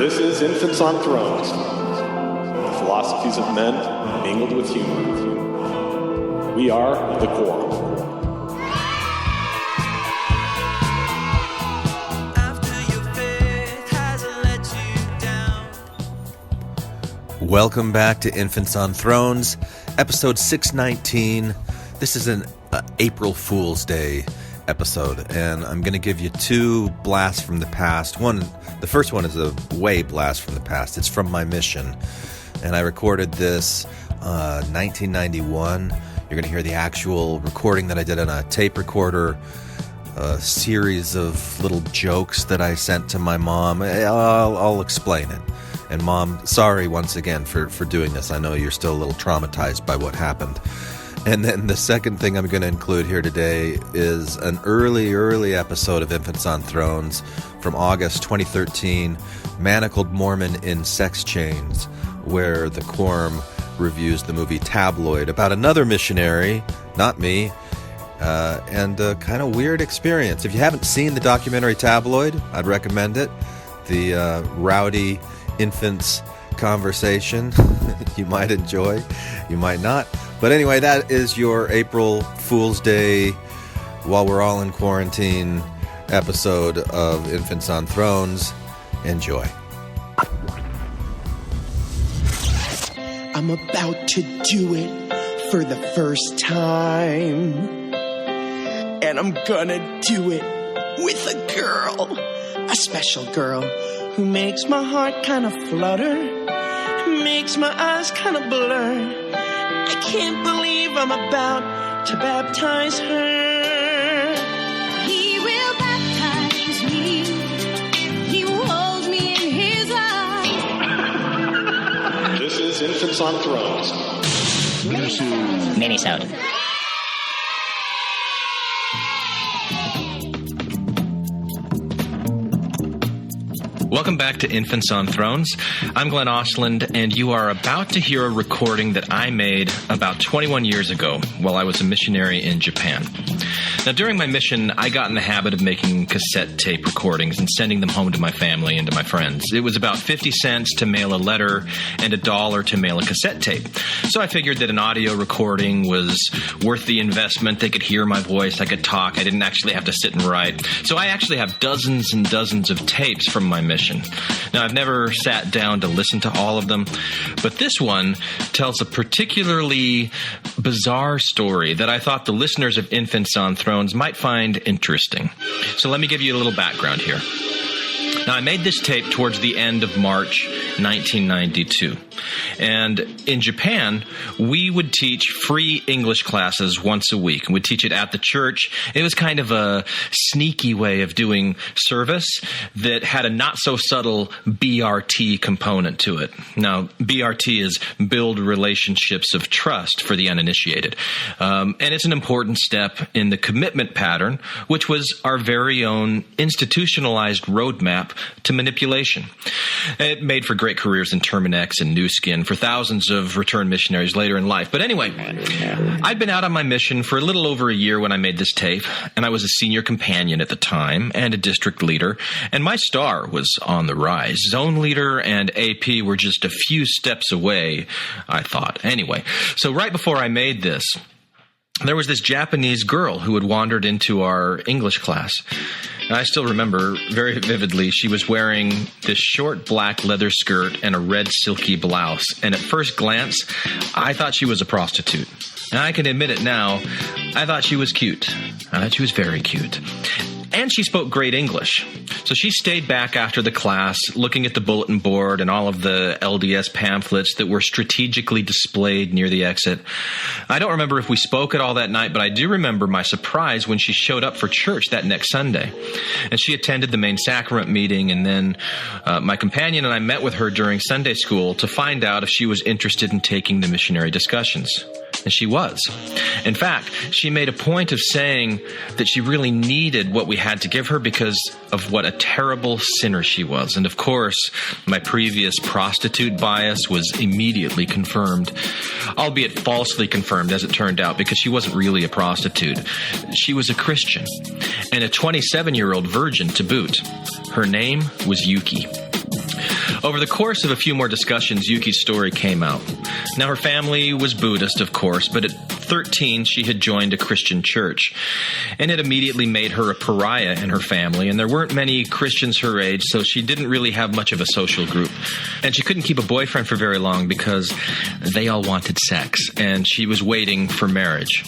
This is Infants on Thrones, the philosophies of men mingled with humor. We are the Quorum. Welcome back to Infants on Thrones, episode 619. This is an April Fool's Day episode, and I'm going to give you two blasts from the past. The first one is a way blast from the past. It's from my mission, and I recorded this 1991. You're going to hear the actual recording that I did on a tape recorder, a series of little jokes that I sent to my mom. I'll explain it. And Mom, sorry once again for doing this. I know you're still a little traumatized by what happened. And then the second thing I'm going to include here today is an early episode of Infants on Thrones from August 2013, Manacled Mormon in Sex Chains, where the Quorum reviews the movie Tabloid about another missionary, not me, and a kind of weird experience. If you haven't seen the documentary Tabloid, I'd recommend it. The rowdy infants conversation you might enjoy, you might not. But anyway, that is your April Fool's Day, while we're all in quarantine, episode of Infants on Thrones. Enjoy. I'm about to do it for the first time, and I'm gonna do it with a girl, a special girl who makes my heart kind of flutter, makes my eyes kind of blur. I can't believe I'm about to baptize her. He will baptize me. He will hold me in his arms. This is Infants on Thrones. Minisode. Welcome back to Infants on Thrones. I'm Glenn Osland, and you are about to hear a recording that I made about 21 years ago while I was a missionary in Japan. Now, during my mission, I got in the habit of making cassette tape recordings and sending them home to my family and to my friends. It was about 50 cents to mail a letter and $1 to mail a cassette tape. So I figured that an audio recording was worth the investment. They could hear my voice, I could talk, I didn't actually have to sit and write. So I actually have dozens and dozens of tapes from my mission. Now, I've never sat down to listen to all of them, but this one tells a particularly bizarre story that I thought the listeners of Infants on Thrones might find interesting. So let me give you a little background here. Now, I made this tape towards the end of March 1992. And in Japan, we would teach free English classes once a week. We'd teach it at the church. It was kind of a sneaky way of doing service that had a not-so-subtle BRT component to it. Now, BRT is build relationships of trust for the uninitiated. And it's an important step in the commitment pattern, which was our very own institutionalized roadmap to manipulation. It made for great careers in Terminex and New Skin for thousands of returned missionaries later in life. But anyway, I'd been out on my mission for a little over a year when I made this tape, and I was a senior companion at the time and a district leader, and my star was on the rise. Zone leader and AP were just a few steps away, I thought. Anyway, so right before I made this, there was this Japanese girl who had wandered into our English class. And I still remember very vividly, she was wearing this short black leather skirt and a red silky blouse. And at first glance, I thought she was a prostitute. And I can admit it now, I thought she was cute. I thought she was very cute. And she spoke great English. So she stayed back after the class, looking at the bulletin board and all of the LDS pamphlets that were strategically displayed near the exit. I don't remember if we spoke at all that night, but I do remember my surprise when she showed up for church that next Sunday. And she attended the main sacrament meeting, and then my companion and I met with her during Sunday school to find out if she was interested in taking the missionary discussions. And she was. In fact, she made a point of saying that she really needed what we had to give her because of what a terrible sinner she was. And of course, my previous prostitute bias was immediately confirmed, albeit falsely confirmed as it turned out, because she wasn't really a prostitute. She was a Christian and a 27-year-old virgin to boot. Her name was Yuki. Over the course of a few more discussions, Yuki's story came out. Now, her family was Buddhist, of course, but at 13, she had joined a Christian church. And it immediately made her a pariah in her family, and there weren't many Christians her age, so she didn't really have much of a social group. And she couldn't keep a boyfriend for very long because they all wanted sex, and she was waiting for marriage.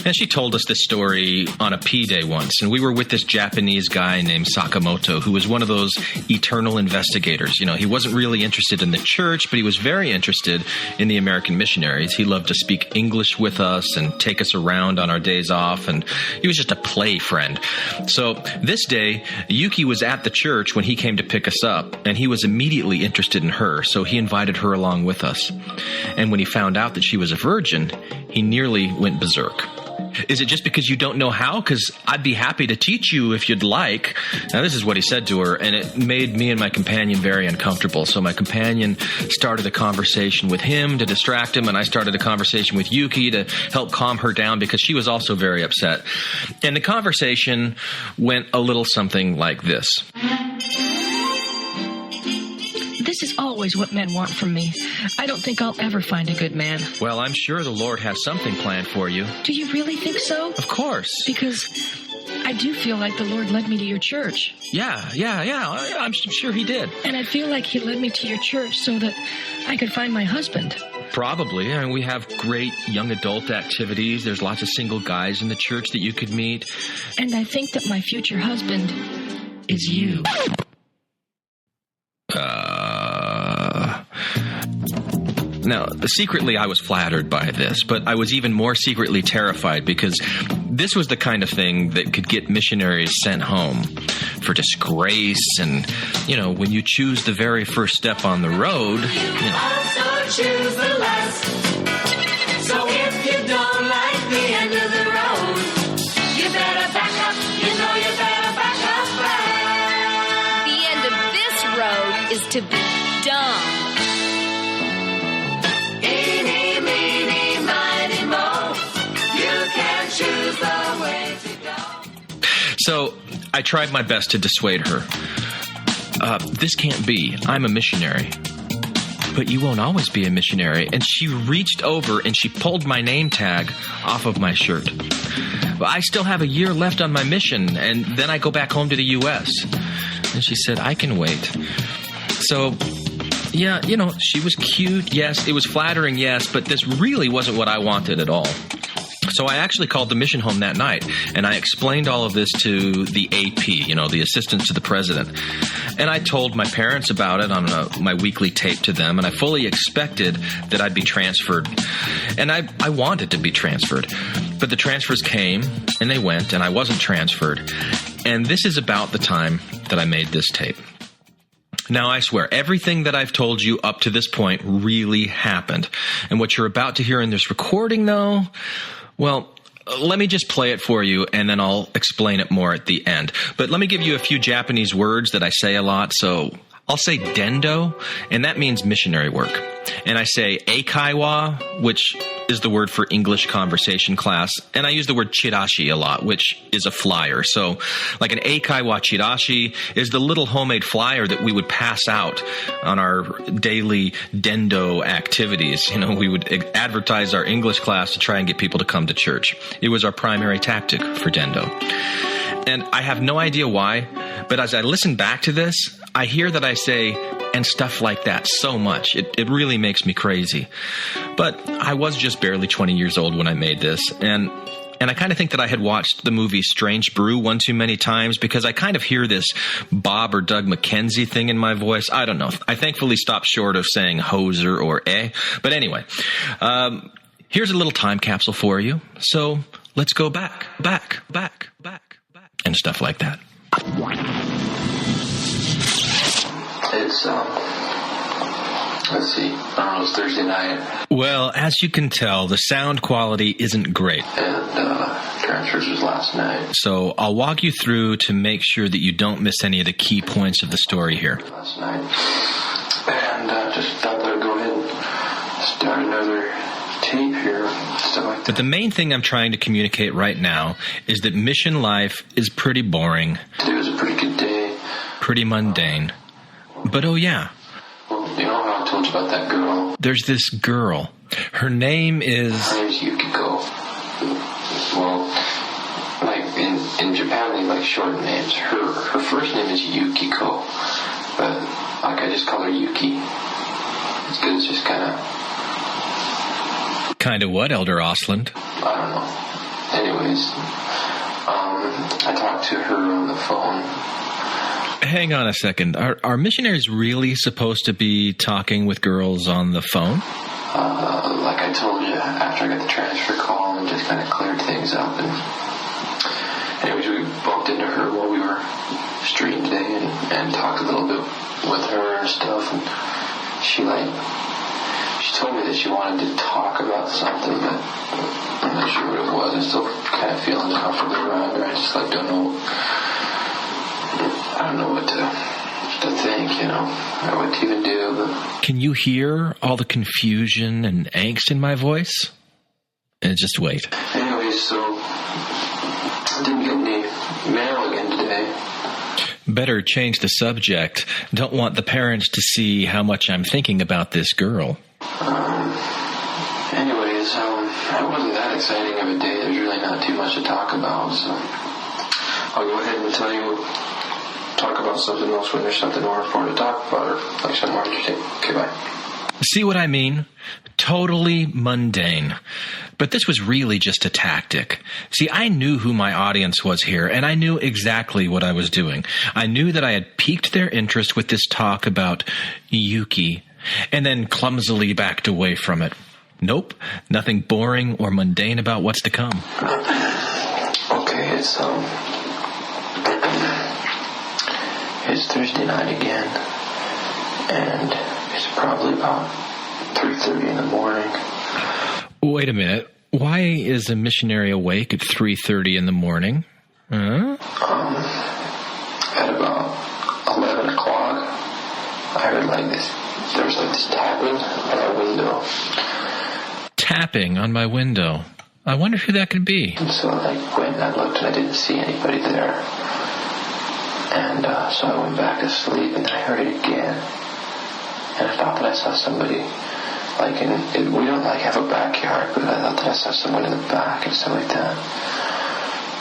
And she told us this story on a P-Day once, and we were with this Japanese guy named Sakamoto, who was one of those eternal investigators. You know, he wasn't really interested in the church, but he was very interested in the American missionaries. He loved to speak English with us and take us around on our days off, and he was just a play friend. So this day, Yuki was at the church when he came to pick us up, and he was immediately interested in her, so he invited her along with us. And when he found out that she was a virgin, he nearly went berserk. Is it just because you don't know how? Because I'd be happy to teach you if you'd like. Now, this is what he said to her, and it made me and my companion very uncomfortable. So my companion started a conversation with him to distract him, and I started a conversation with Yuki to help calm her down because she was also very upset. And the conversation went a little something like this. This is always what men want from me. I don't think I'll ever find a good man. Well, I'm sure the Lord has something planned for you. Do you really think so? Of course. Because I do feel like the Lord led me to your church. Yeah. I'm sure he did. And I feel like he led me to your church so that I could find my husband. Probably. I mean, we have great young adult activities. There's lots of single guys in the church that you could meet. And I think that my future husband is you. Now, secretly, I was flattered by this, but I was even more secretly terrified because this was the kind of thing that could get missionaries sent home for disgrace. And, you know, when you choose the very first step on the road, you know. Also choose the last. So if you don't like the end of the road, you better back up. You know you better back up right. The end of this road is to be dumb. Eeny, meeny, miny, moe. You can choose the way to go. So I tried my best to dissuade her. This can't be. I'm a missionary. But you won't always be a missionary. And she reached over and she pulled my name tag off of my shirt. But I still have a year left on my mission, and then I go back home to the U.S. And she said, I can wait. So, yeah, you know, she was cute, yes. It was flattering, yes. But this really wasn't what I wanted at all. So I actually called the mission home that night, and I explained all of this to the AP, you know, the assistant to the president. And I told my parents about it on my weekly tape to them, and I fully expected that I'd be transferred. And I wanted to be transferred. But the transfers came, and they went, and I wasn't transferred. And this is about the time that I made this tape. Now, I swear, everything that I've told you up to this point really happened. And what you're about to hear in this recording, though, well, let me just play it for you, and then I'll explain it more at the end. But let me give you a few Japanese words that I say a lot. So I'll say dendo, and that means missionary work. And I say eikaiwa, which is the word for English conversation class. And I use the word chirashi a lot, which is a flyer. So like an eikaiwa chirashi is the little homemade flyer that we would pass out on our daily dendo activities. You know, we would advertise our English class to try and get people to come to church. It was our primary tactic for dendo. And I have no idea why, but as I listen back to this, I hear that I say, and stuff like that so much. It really makes me crazy. But I was just barely 20 years old when I made this. And I kind of think that I had watched the movie Strange Brew one too many times because I kind of hear this Bob or Doug McKenzie thing in my voice. I don't know. I thankfully stopped short of saying hoser or eh. But anyway, here's a little time capsule for you. So let's go back, and stuff like that. It's, let's see, I don't know, it's Thursday night. Well, as you can tell, the sound quality isn't great. And transfers was last night. So I'll walk you through to make sure that you don't miss any of the key points of the story here. Last night. And just thought that I'd go ahead and start another tape here, stuff like that. But the main thing I'm trying to communicate right now is that mission life is pretty boring. Today was a pretty good day. Pretty mundane. But oh yeah, you know how I told you about that girl? There's this girl. Her name is... Her name's Yukiko. Well, like in Japan, they like short names. Her first name is Yukiko, but like I just call her Yuki. It's good. It's just kind of... Kind of what, Elder Osland? I don't know. Anyways, I talked to her on the phone. Hang on a second. Are missionaries really supposed to be talking with girls on the phone? Like I told you, after I got the transfer call and just kind of cleared things up. And anyways, we bumped into her while we were streaming today and talked a little bit with her and stuff. And she told me that she wanted to talk about something, but I'm not sure what it was. I'm still kind of feeling uncomfortable around her. I just don't know what to think, or what to even do. But Can you hear all the confusion and angst in my voice? And just wait. anyways, so I didn't get any mail again today. Better change the subject. Don't want the parents to see how much I'm thinking about this girl. Anyways, it wasn't that exciting of a day. There's really not too much to talk about, so I'll go ahead and talk about something else when there's something more important to talk about, or like something more interesting. Okay, bye. See what I mean? Totally mundane. But this was really just a tactic. See, I knew who my audience was here, and I knew exactly what I was doing. I knew that I had piqued their interest with this talk about Yuki, and then clumsily backed away from it. Nope, nothing boring or mundane about what's to come. Okay, it's Thursday night again, and it's probably about 3:30 in the morning. Wait a minute. Why is a missionary awake at 3:30 in the morning? Huh? At about 11 o'clock, I heard there was this tapping on my window. Tapping on my window. I wonder who that could be. And so I went and I looked and I didn't see anybody there. And so I went back to sleep and I heard it again. And I thought that I saw somebody, we don't have a backyard, but I thought that I saw someone in the back and stuff like that.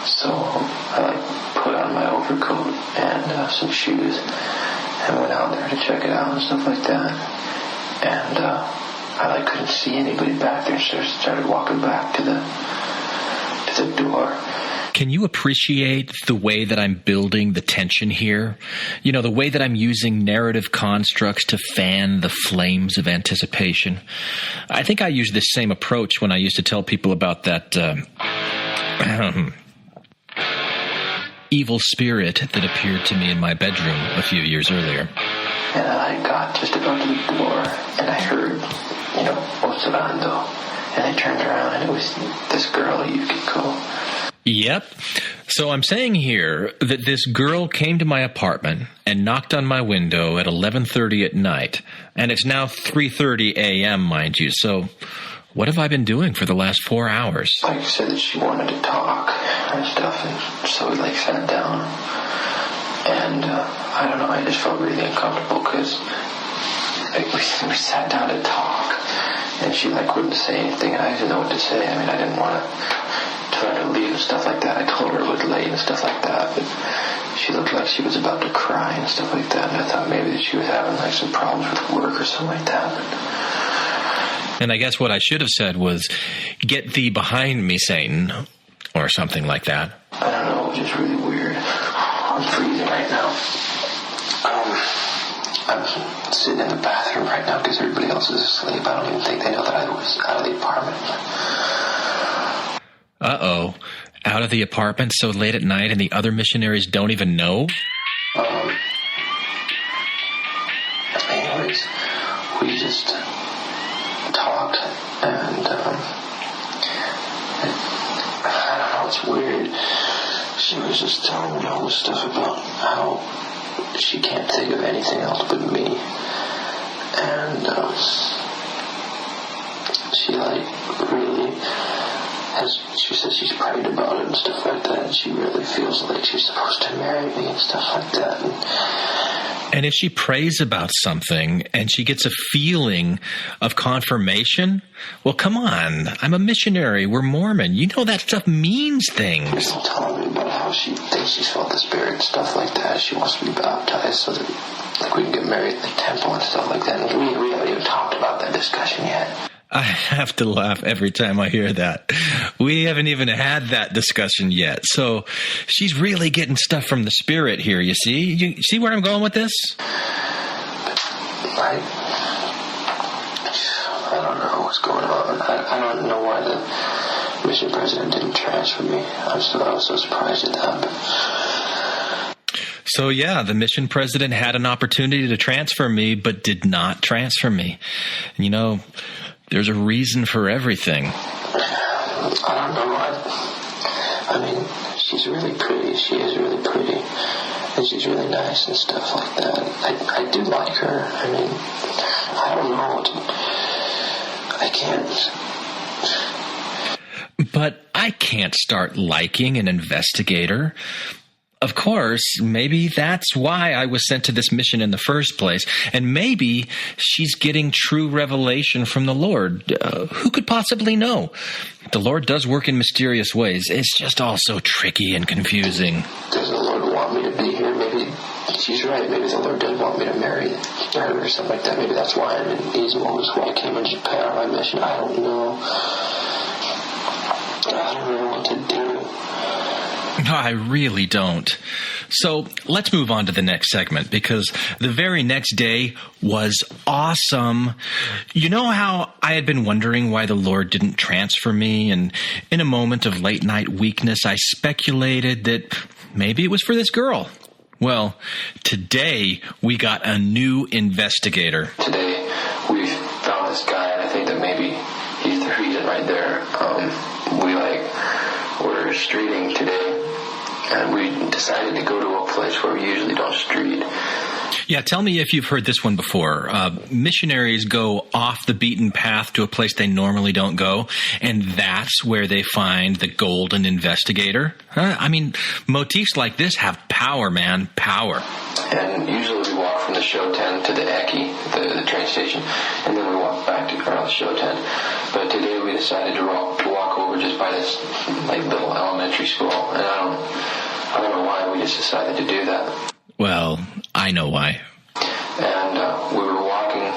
So I put on my overcoat and some shoes and went out there to check it out and stuff like that. And I couldn't see anybody back there, so I started walking back to the door. Can you appreciate the way that I'm building the tension here? The way that I'm using narrative constructs to fan the flames of anticipation. I think I used this same approach when I used to tell people about that evil spirit that appeared to me in my bedroom a few years earlier. And I got just about to the door, and I heard, Osorando. And I turned around, and it was this girl, Yukiko. Yep. So I'm saying here that this girl came to my apartment and knocked on my window at 11:30 at night. And it's now 3:30 a.m., mind you. So what have I been doing for the last 4 hours? Like I said, that she wanted to talk and stuff, and so we sat down. And I don't know, I just felt really uncomfortable because we sat down to talk. And she wouldn't say anything, and I didn't know what to say. I mean, I didn't want to try to leave and stuff like that. I told her it was late and stuff like that, but she looked like she was about to cry and stuff like that. And I thought maybe that she was having some problems with work or something like that. And I guess what I should have said was, "Get thee behind me, Satan," or something like that. I don't know. It was just really weird. I'm freezing right now. I'm sitting in the bathroom right now because everybody else is asleep. I don't even think they know that I was out of the apartment. Uh-oh. Out of the apartment so late at night and the other missionaries don't even know? Anyways, we just talked and, I don't know, it's weird. She was just telling me all this stuff about how she can't think of anything else but me. And, she really she says she's prayed about it and stuff like that, and she really feels like she's supposed to marry me and stuff like that. And And if she prays about something and she gets a feeling of confirmation, well, come on. I'm a missionary. We're Mormon. You know that stuff means things. She's telling me about how she thinks she's felt the Spirit and stuff like that. She wants to be baptized so that we can get married in the temple and stuff like that. And we haven't even talked about that discussion yet. I have to laugh every time I hear that. We haven't even had that discussion yet. So she's really getting stuff from the Spirit here, you see? You see where I'm going with this? I don't know what's going on. I don't know why the mission president didn't transfer me. I was so surprised at that. So, yeah, the mission president had an opportunity to transfer me, but did not transfer me. You know, there's a reason for everything. I don't know. I mean, she's really pretty. She is really pretty. And she's really nice and stuff like that. I do like her. I mean, I don't know. I can't. But I can't start liking an investigator. Of course, maybe that's why I was sent to this mission in the first place. And maybe she's getting true revelation from the Lord. Who could possibly know? The Lord does work in mysterious ways. It's just all so tricky and confusing. Does the Lord want me to be here? Maybe she's right. Maybe the Lord does want me to marry her or something like that. Maybe that's why I'm in these moments where I came to Japan on my mission. I don't know. I don't know what to do. No, I really don't. So let's move on to the next segment, because the very next day was awesome. You know how I had been wondering why the Lord didn't transfer me, and in a moment of late night weakness, I speculated that maybe it was for this girl. Well, today we got a new investigator. Today we found this guy, and I think that maybe he's the reason right there. We're streeting today. And we decided to go to a place where we usually don't street. Yeah, tell me if you've heard this one before. Missionaries go off the beaten path to a place they normally don't go, and that's where they find the golden investigator. I mean, motifs like this have power, man, power. And usually we walk from the show tent to the Eki, the train station, and then we walk back to the show tent. But today we decided to walk over just by this little elementary school, and I don't know why we just decided to do that. Well, I know why. And we were walking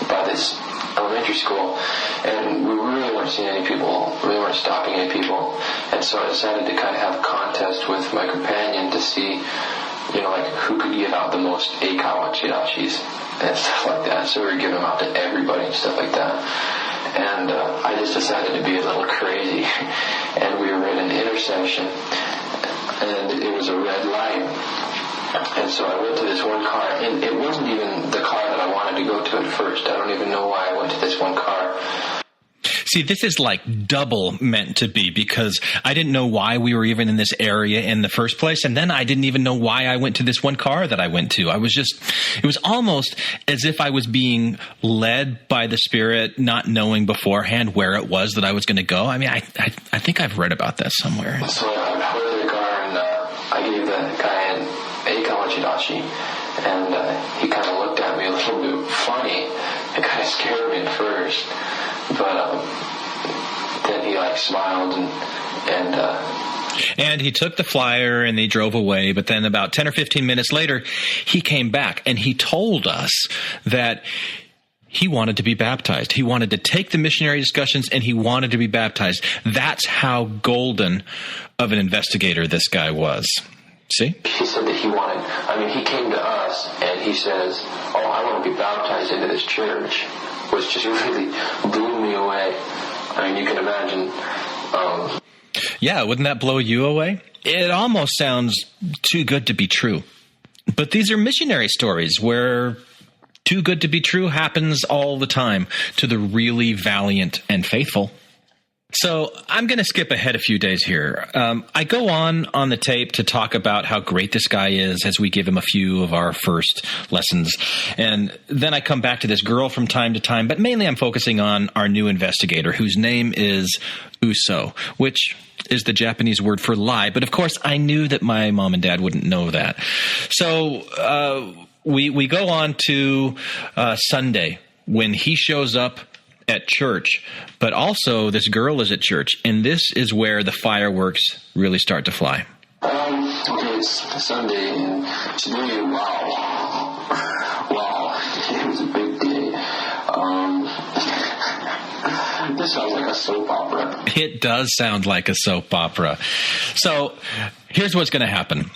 by this elementary school, and we really weren't seeing any people, really weren't stopping any people. And so I decided to kind of have a contest with my companion to see, who could give out the most eikawa chirashis and stuff like that. So we were giving them out to everybody and stuff like that. And I just decided to be a little crazy. And we were in an intersection, and it was a red light. And so I went to this one car, and it wasn't even the car that I wanted to go to at first. I don't even know why I went to this one car. See, this is like double meant to be, because I didn't know why we were even in this area in the first place. And then I didn't even know why I went to this one car that I went to. It was almost as if I was being led by the Spirit, not knowing beforehand where it was that I was going to go. I mean, I think I've read about that somewhere. So I went to the car, and I gave the guy an eikawa chirashi, and he kind of looked at me a little bit funny. It kind of scared me at first. But then he smiled and he took the flyer and they drove away. But then about 10 or 15 minutes later, he came back and he told us that he wanted to be baptized. He wanted to take the missionary discussions and he wanted to be baptized. That's how golden of an investigator this guy was. See? He said that he came to us and he says, I want to be baptized into this church, which just really blew me away. I mean, you can imagine. Yeah, wouldn't that blow you away? It almost sounds too good to be true. But these are missionary stories where too good to be true happens all the time to the really valiant and faithful. So I'm going to skip ahead a few days here. I go on the tape to talk about how great this guy is as we give him a few of our first lessons. And then I come back to this girl from time to time, but mainly I'm focusing on our new investigator, whose name is Uso, which is the Japanese word for lie. But of course, I knew that my mom and dad wouldn't know that. So we go on to Sunday when he shows up at church, but also this girl is at church, and this is where the fireworks really start to fly. Okay, it's Sunday, and today, wow, it was a big day. This sounds like a soap opera. It does sound like a soap opera. So here's what's going to happen.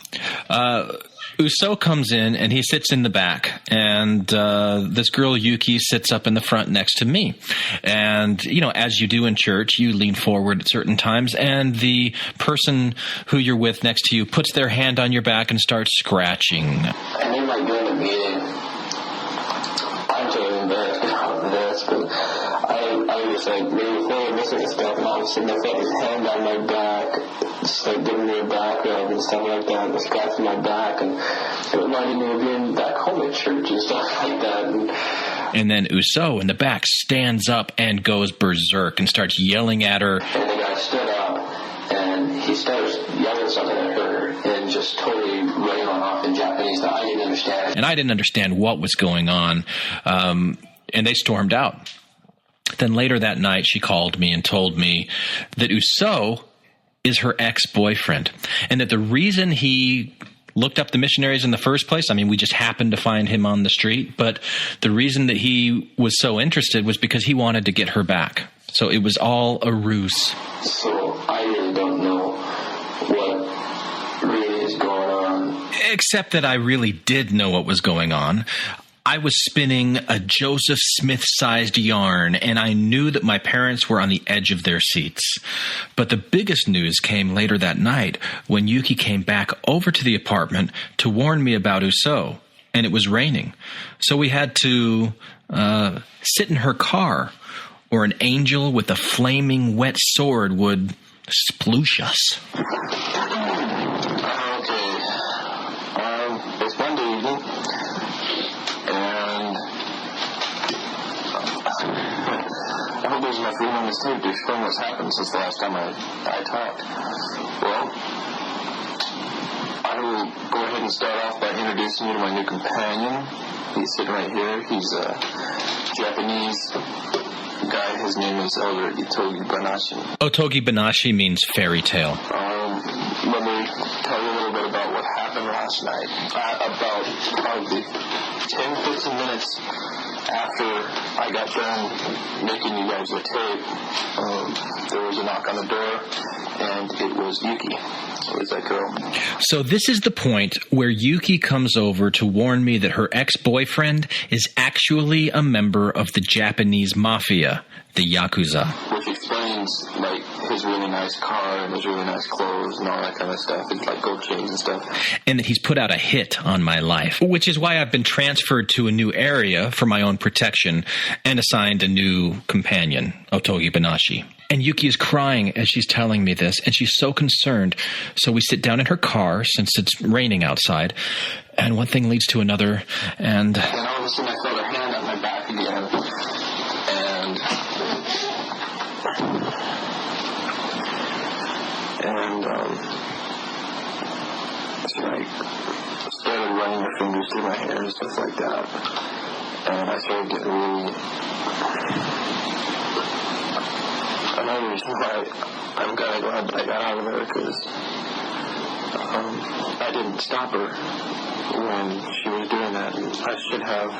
Uso comes in, and he sits in the back, and this girl, Yuki, sits up in the front next to me. And, you know, as you do in church, you lean forward at certain times, and the person who you're with next to you puts their hand on your back and starts scratching. And then, like, during the meeting, I'm totally embarrassed about this, but I was, like, really fully missing and stuff, and all of a sudden I felt his hand on my back, just like giving me a back rub and stuff like that, and scratching my back, and it reminded me of being back home at church and stuff like that. And then Uso in the back stands up and goes berserk and starts yelling at her. And the guy stood up, and he starts yelling something at her, and just totally running on off in Japanese that I didn't understand. And I didn't understand what was going on, and they stormed out. Then later that night, she called me and told me that Uso is her ex-boyfriend, and that the reason he looked up the missionaries in the first place, I mean, we just happened to find him on the street, but the reason that he was so interested was because he wanted to get her back. So it was all a ruse. So I really don't know what really is going on. Except that I really did know what was going on. I was spinning a Joseph Smith-sized yarn, and I knew that my parents were on the edge of their seats. But the biggest news came later that night when Yuki came back over to the apartment to warn me about Uso, and it was raining. So we had to sit in her car, or an angel with a flaming wet sword would sploosh us. It's Monday evening, and I hope there's enough room on this tape to explain what's happened since the last time I talked. Well, I will go ahead and start off by introducing you to my new companion. He's sitting right here. He's a Japanese guy. His name is Elder Itogi Banashi. Otogi Banashi means fairy tale. Let me tell you a little bit about what happened last night. About probably 10-15 minutes after I got done making you guys the tape, there was a knock on the door, and it was Yuki. It was that girl. So this is the point where Yuki comes over to warn me that her ex-boyfriend is actually a member of the Japanese mafia, the Yakuza. Which explains, like, his really nice car and his really nice clothes and all that kind of stuff. His, like, gold chains and stuff. And that he's put out a hit on my life, which is why I've been transferred to a new area for my own protection and assigned a new companion, Otogi Banashi. And Yuki is crying as she's telling me this, and she's so concerned. So we sit down in her car, since it's raining outside, and one thing leads to another, and all of a sudden I felt her hand on my back again, and she, like, started running her fingers through my hair and stuff like that, and I started getting really... Another reason why I'm kind of glad that I got out of there, because I didn't stop her when she was doing that, and I should have,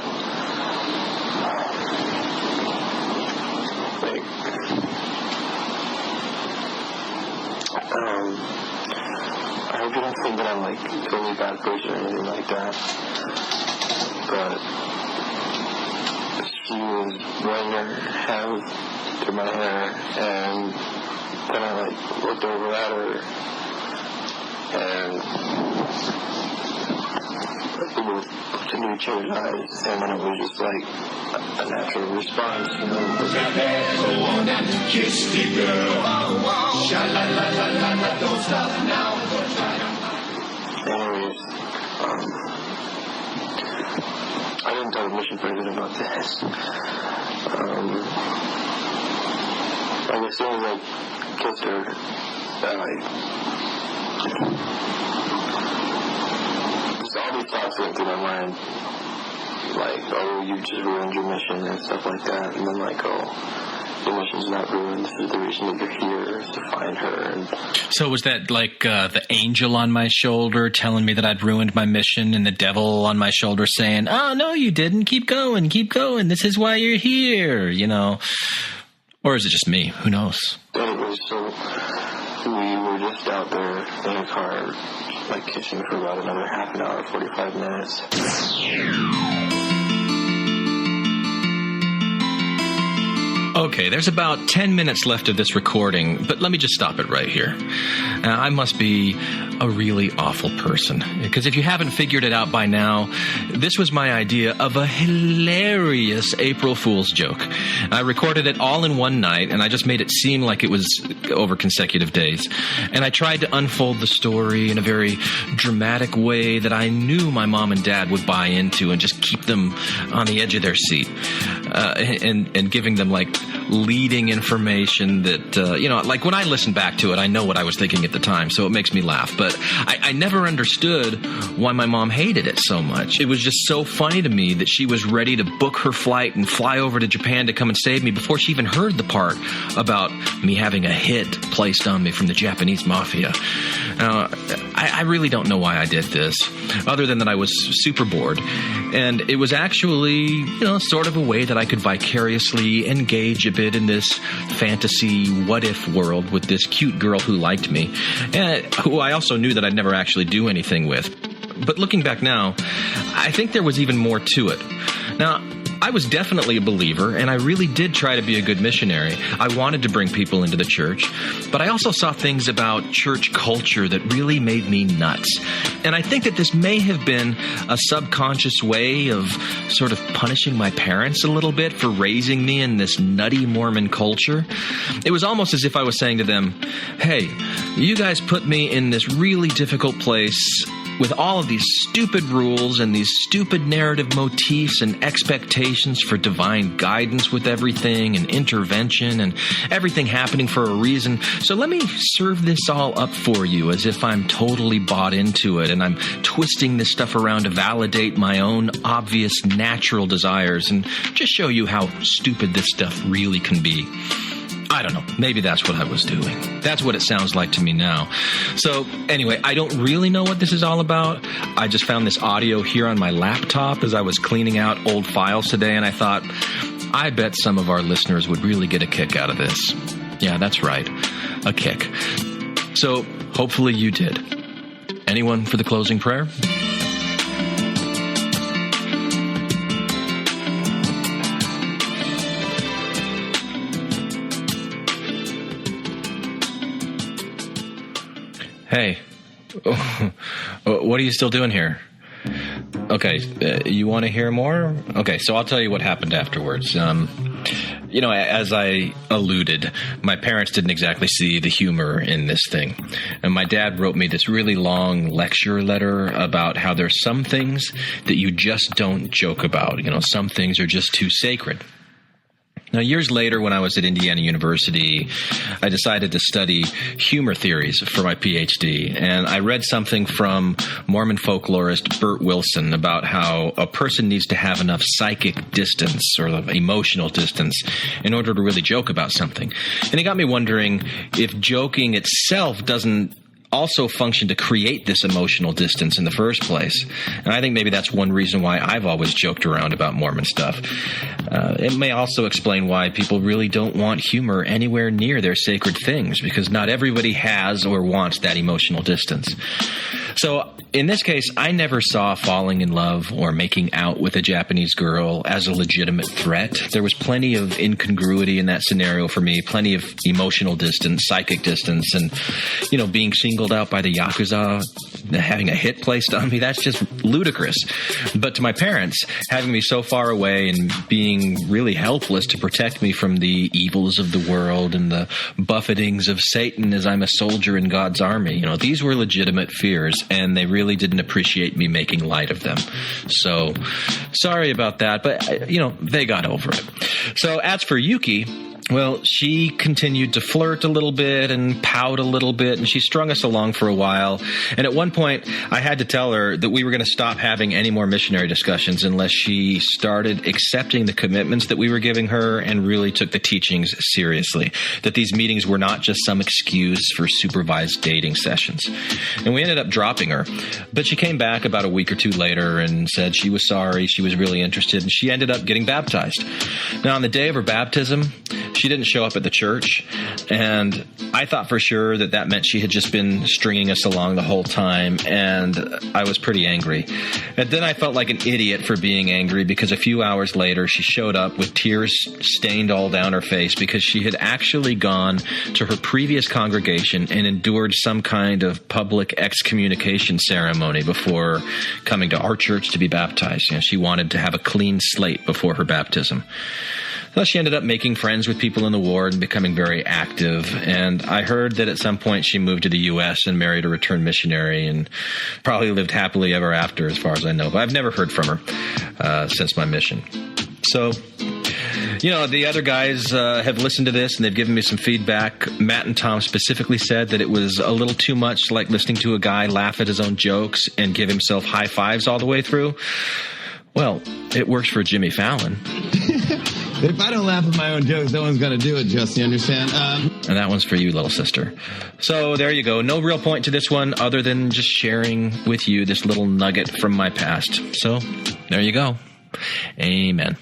like, I hope you don't think that I'm, like, a totally bad person or anything like that, but she was running her hand through my hair, and then I, like, looked over at her, and we both looked into each other's eyes, and then it was just, like, a natural response, you know. Kiss the girl. Sha-la-la-la-la-la, don't stop now. Anyways, I didn't tell the mission president about this. Like, as soon as I kissed her, that, like, just all these thoughts went through my mind, like, oh, you just ruined your mission and stuff like that, and then like, oh, your mission's not ruined, this is the reason that you're here, is to find her. And So was that like the angel on my shoulder telling me that I'd ruined my mission, and the devil on my shoulder saying, oh, no, you didn't, keep going, this is why you're here, you know? Or is it just me? Who knows? anyways, so we were just out there in a car, like, kissing for about another half an hour, 45 minutes. Okay, there's about 10 minutes left of this recording, but let me just stop it right here. I must be a really awful person, because if you haven't figured it out by now, this was my idea of a hilarious April Fool's joke. I recorded it all in one night, and I just made it seem like it was over consecutive days. And I tried to unfold the story in a very dramatic way that I knew my mom and dad would buy into and just keep them on the edge of their seat, and giving them, like, leading information that, like when I listen back to it, I know what I was thinking at the time, so it makes me laugh. But I never understood why my mom hated it so much. It was just so funny to me that she was ready to book her flight and fly over to Japan to come and save me before she even heard the part about me having a hit placed on me from the Japanese mafia. I really don't know why I did this, other than that I was super bored. And it was actually, sort of a way that I could vicariously engage a bit in this fantasy what-if world with this cute girl who liked me, and who I also knew that I'd never actually do anything with. But looking back now, I think there was even more to it. Now, I was definitely a believer, and I really did try to be a good missionary. I wanted to bring people into the church, but I also saw things about church culture that really made me nuts. And I think that this may have been a subconscious way of sort of punishing my parents a little bit for raising me in this nutty Mormon culture. It was almost as if I was saying to them, hey, you guys put me in this really difficult place with all of these stupid rules and these stupid narrative motifs and expectations for divine guidance with everything and intervention and everything happening for a reason. So let me serve this all up for you as if I'm totally bought into it and I'm twisting this stuff around to validate my own obvious natural desires and just show you how stupid this stuff really can be. I don't know. Maybe that's what I was doing. That's what it sounds like to me now. So anyway, I don't really know what this is all about. I just found this audio here on my laptop as I was cleaning out old files today, and I thought, I bet some of our listeners would really get a kick out of this. Yeah, that's right. A kick. So hopefully you did. Anyone for the closing prayer? Hey, what are you still doing here? Okay, you want to hear more? Okay, so I'll tell you what happened afterwards. As I alluded, my parents didn't exactly see the humor in this thing. And my dad wrote me this really long lecture letter about how there's some things that you just don't joke about. Some things are just too sacred. Now, years later, when I was at Indiana University, I decided to study humor theories for my PhD, and I read something from Mormon folklorist Bert Wilson about how a person needs to have enough psychic distance or emotional distance in order to really joke about something. And it got me wondering if joking itself doesn't also function to create this emotional distance in the first place. And I think maybe that's one reason why I've always joked around about Mormon stuff. It may also explain why people really don't want humor anywhere near their sacred things, because not everybody has or wants that emotional distance. So in this case, I never saw falling in love or making out with a Japanese girl as a legitimate threat. There was plenty of incongruity in that scenario for me, plenty of emotional distance, psychic distance, and, being singled out by the Yakuza, having a hit placed on me, that's just ludicrous. But to my parents, having me so far away and being really helpless to protect me from the evils of the world and the buffetings of Satan as I'm a soldier in God's army, these were legitimate fears, and they really didn't appreciate me making light of them. So, sorry about that, but, they got over it. So, as for Yuki, Well, she continued to flirt a little bit and pout a little bit, and she strung us along for a while. And at one point, I had to tell her that we were going to stop having any more missionary discussions unless she started accepting the commitments that we were giving her and really took the teachings seriously, that these meetings were not just some excuse for supervised dating sessions. And we ended up dropping her. But she came back about a week or two later and said she was sorry, she was really interested, and she ended up getting baptized. Now, on the day of her baptism, she didn't show up at the church, and I thought for sure that that meant she had just been stringing us along the whole time, and I was pretty angry. And then I felt like an idiot for being angry because a few hours later she showed up with tears stained all down her face because she had actually gone to her previous congregation and endured some kind of public excommunication ceremony before coming to our church to be baptized. You know, she wanted to have a clean slate before her baptism. So she ended up making friends with people in the ward and becoming very active. And I heard that at some point she moved to the U.S. and married a returned missionary and probably lived happily ever after, as far as I know. But I've never heard from her since my mission. So, you know, the other guys have listened to this and they've given me some feedback. Matt and Tom specifically said that it was a little too much like listening to a guy laugh at his own jokes and give himself high fives all the way through. Well, it works for Jimmy Fallon. If I don't laugh at my own jokes, no one's going to do it, Justin, you understand? And that one's for you, little sister. So there you go. No real point to this one other than just sharing with you this little nugget from my past. So there you go. Amen.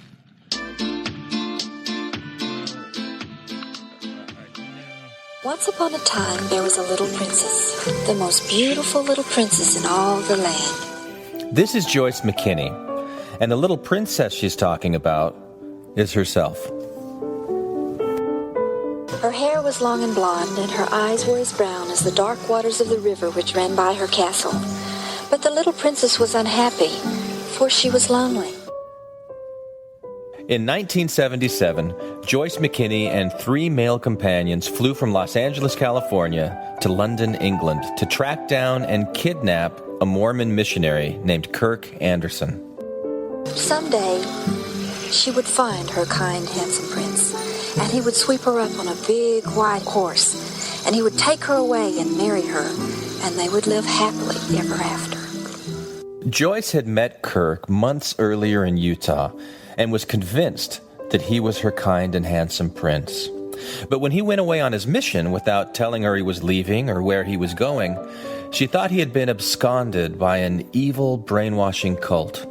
Once upon a time, there was a little princess, the most beautiful little princess in all the land. This is Joyce McKinney, and the little princess she's talking about is herself. Her hair was long and blonde, and her eyes were as brown as the dark waters of the river which ran by her castle. But the little princess was unhappy, for she was lonely. In 1977, Joyce McKinney and 3 male companions flew from Los Angeles, California to London, England to track down and kidnap a Mormon missionary named Kirk Anderson. Someday, she would find her kind, handsome prince, and he would sweep her up on a big white horse, and he would take her away and marry her, and they would live happily ever after. Joyce had met Kirk months earlier in Utah and was convinced that he was her kind and handsome prince. But when he went away on his mission without telling her he was leaving or where he was going, she thought he had been absconded by an evil brainwashing cult.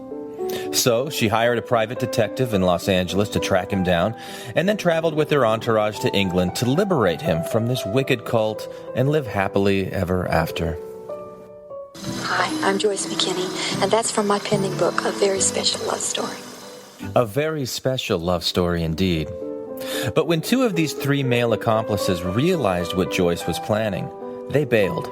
So she hired a private detective in Los Angeles to track him down, and then traveled with her entourage to England to liberate him from this wicked cult and live happily ever after. Hi, I'm Joyce McKinney, and that's from my pending book, A Very Special Love Story. A very special love story indeed. But when 2 of these 3 male accomplices realized what Joyce was planning, they bailed.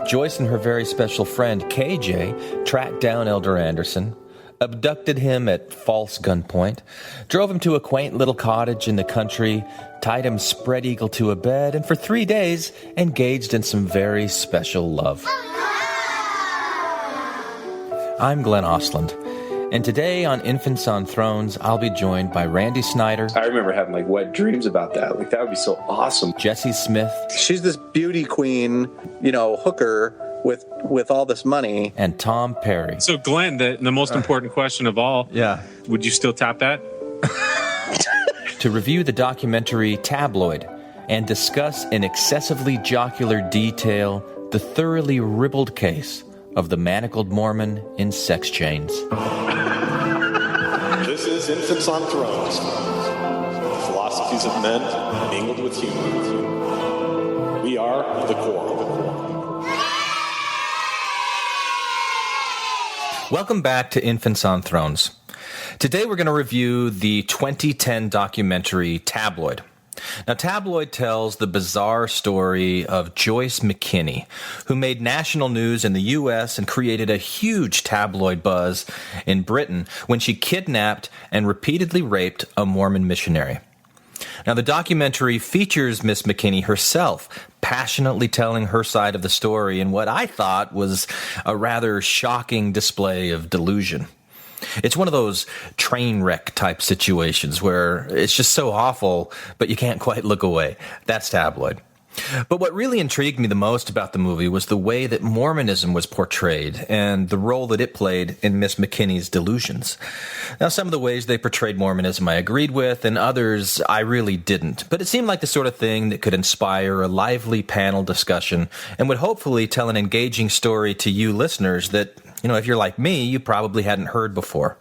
Joyce and her very special friend, KJ, tracked down Elder Anderson, abducted him at false gunpoint, drove him to a quaint little cottage in the country, tied him spread eagle to a bed, and for 3 days engaged in some very special love. I'm Glenn Ostlund, and today on Infants on Thrones, I'll be joined by Randy Snyder. I remember having wet dreams about that. That would be so awesome. Jesse Smith. She's this beauty queen, hooker with all this money. And Tom Perry. So Glenn, the most important question of all. Yeah. Would you still tap that? To review the documentary Tabloid and discuss in excessively jocular detail the thoroughly ribald case of the manacled Mormon in sex chains. This is Infants on Thrones. The philosophies of men mingled with humor. We are the core. Welcome back to Infants on Thrones. Today we're going to review the 2010 documentary Tabloid. Now, Tabloid tells the bizarre story of Joyce McKinney, who made national news in the U.S. and created a huge tabloid buzz in Britain when she kidnapped and repeatedly raped a Mormon missionary. Now, the documentary features Miss McKinney herself passionately telling her side of the story in what I thought was a rather shocking display of delusion. It's one of those train wreck type situations where it's just so awful, but you can't quite look away. That's tabloid. But what really intrigued me the most about the movie was the way that Mormonism was portrayed and the role that it played in Miss McKinney's delusions. Now, some of the ways they portrayed Mormonism I agreed with, and others I really didn't. But it seemed like the sort of thing that could inspire a lively panel discussion and would hopefully tell an engaging story to you listeners that, if you're like me, you probably hadn't heard before.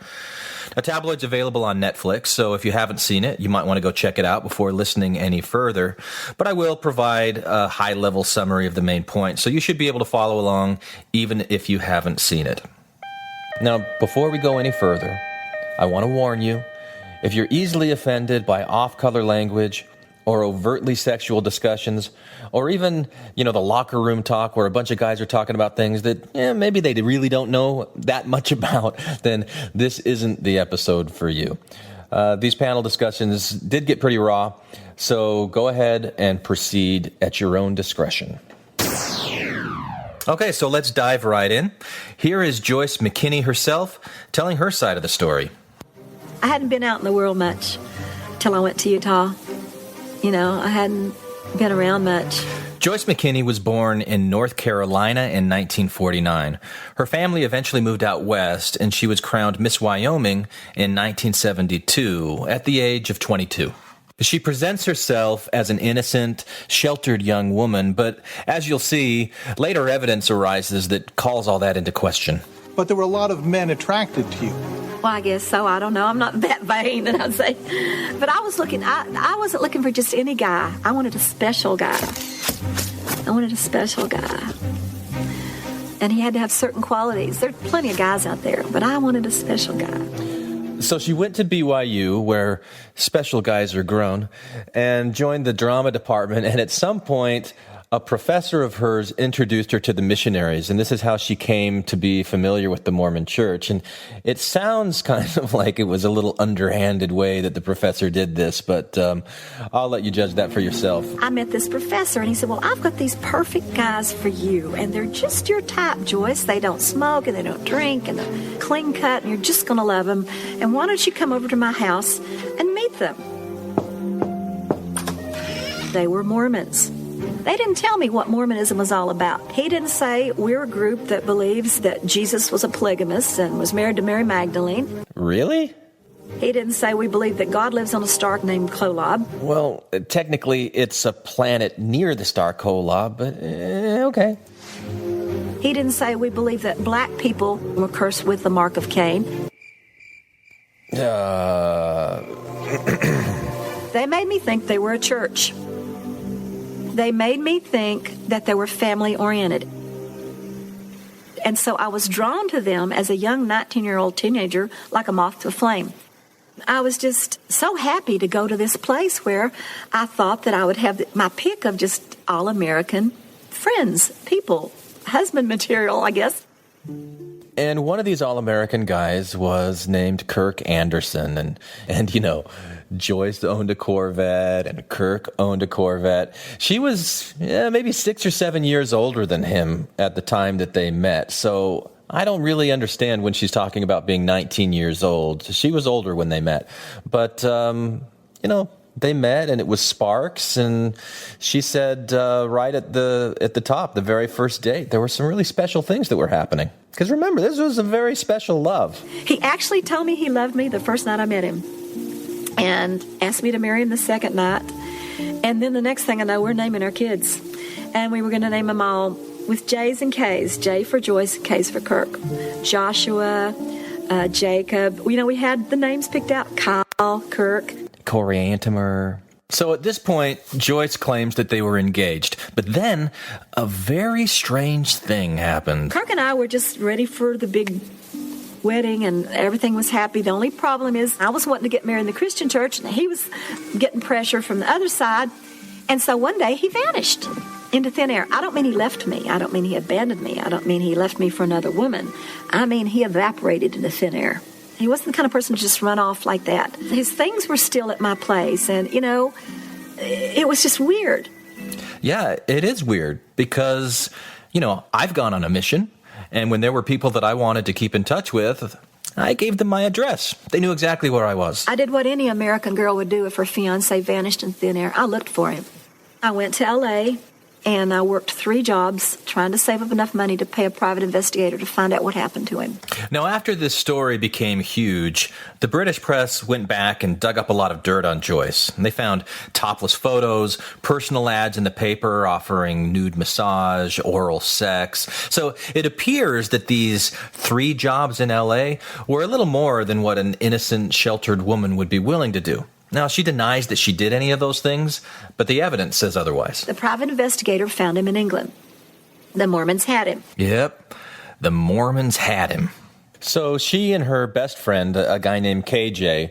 Now, Tabloid's available on Netflix, so if you haven't seen it, you might want to go check it out before listening any further. But I will provide a high-level summary of the main points, so you should be able to follow along even if you haven't seen it. Now, before we go any further, I want to warn you, if you're easily offended by off-color language or overtly sexual discussions, or even, the locker room talk where a bunch of guys are talking about things that maybe they really don't know that much about, then this isn't the episode for you. These panel discussions did get pretty raw, so go ahead and proceed at your own discretion. Okay, so let's dive right in. Here is Joyce McKinney herself telling her side of the story. I hadn't been out in the world much till I went to Utah. I hadn't been around much. Joyce McKinney was born in North Carolina in 1949. Her family eventually moved out west, and she was crowned Miss Wyoming in 1972 at the age of 22. She presents herself as an innocent, sheltered young woman, but as you'll see, later evidence arises that calls all that into question. But there were a lot of men attracted to you. Well, I guess so. I don't know. I'm not that vain, and I'd say. But I was looking, I wasn't looking for just any guy. I wanted a special guy. And he had to have certain qualities. There are plenty of guys out there, but I wanted a special guy. So she went to BYU, where special guys are grown, and joined the drama department. And at some point, a professor of hers introduced her to the missionaries, and this is how she came to be familiar with the Mormon Church. And it sounds kind of like it was a little underhanded way that the professor did this, but I'll let you judge that for yourself. I met this professor, and he said, well, I've got these perfect guys for you, and they're just your type, Joyce. They don't smoke, and they don't drink, and they're clean cut, and you're just going to love them. And why don't you come over to my house and meet them? They were Mormons. They didn't tell me what Mormonism was all about. He didn't say we're a group that believes that Jesus was a polygamist and was married to Mary Magdalene. Really? He didn't say we believe that God lives on a star named Kolob. Well, technically, it's a planet near the star Kolob, but okay. He didn't say we believe that black people were cursed with the mark of Cain. They made me think they were a church. They made me think that they were family-oriented. And so I was drawn to them as a young 19-year-old teenager like a moth to a flame. I was just so happy to go to this place where I thought that I would have my pick of just all-American friends, people, husband material, I guess. And one of these all-American guys was named Kirk Anderson. And Joyce owned a Corvette, and Kirk owned a Corvette. She was maybe 6 or 7 years older than him at the time that they met. So I don't really understand when she's talking about being 19 years old. She was older when they met. But, they met, and it was sparks. And she said right at the top, the very first date, there were some really special things that were happening. Because remember, this was a very special love. He actually told me he loved me the first night I met him, and asked me to marry him the second night. And then the next thing I know, we're naming our kids. And we were going to name them all with J's and K's. J for Joyce, K's for Kirk. Joshua, Jacob. We had the names picked out. Kyle, Kirk. Corey Antimer. So at this point, Joyce claims that they were engaged. But then a very strange thing happened. Kirk and I were just ready for the big wedding, and everything was happy. The only problem is I was wanting to get married in the Christian church, and he was getting pressure from the other side. And so one day he vanished into thin air. I don't mean he left me. I don't mean he abandoned me. I don't mean he left me for another woman. I mean he evaporated into thin air. He wasn't the kind of person to just run off like that. His things were still at my place, and, it was just weird. Yeah, it is weird because, I've gone on a mission, and when there were people that I wanted to keep in touch with, I gave them my address. They knew exactly where I was. I did what any American girl would do if her fiancé vanished in thin air. I looked for him. I went to L.A., and I worked 3 jobs trying to save up enough money to pay a private investigator to find out what happened to him. Now, after this story became huge, the British press went back and dug up a lot of dirt on Joyce. And they found topless photos, personal ads in the paper offering nude massage, oral sex. So it appears that these 3 jobs in L.A. were a little more than what an innocent, sheltered woman would be willing to do. Now, she denies that she did any of those things, but the evidence says otherwise. The private investigator found him in England. The Mormons had him. Yep, the Mormons had him. So she and her best friend, a guy named KJ,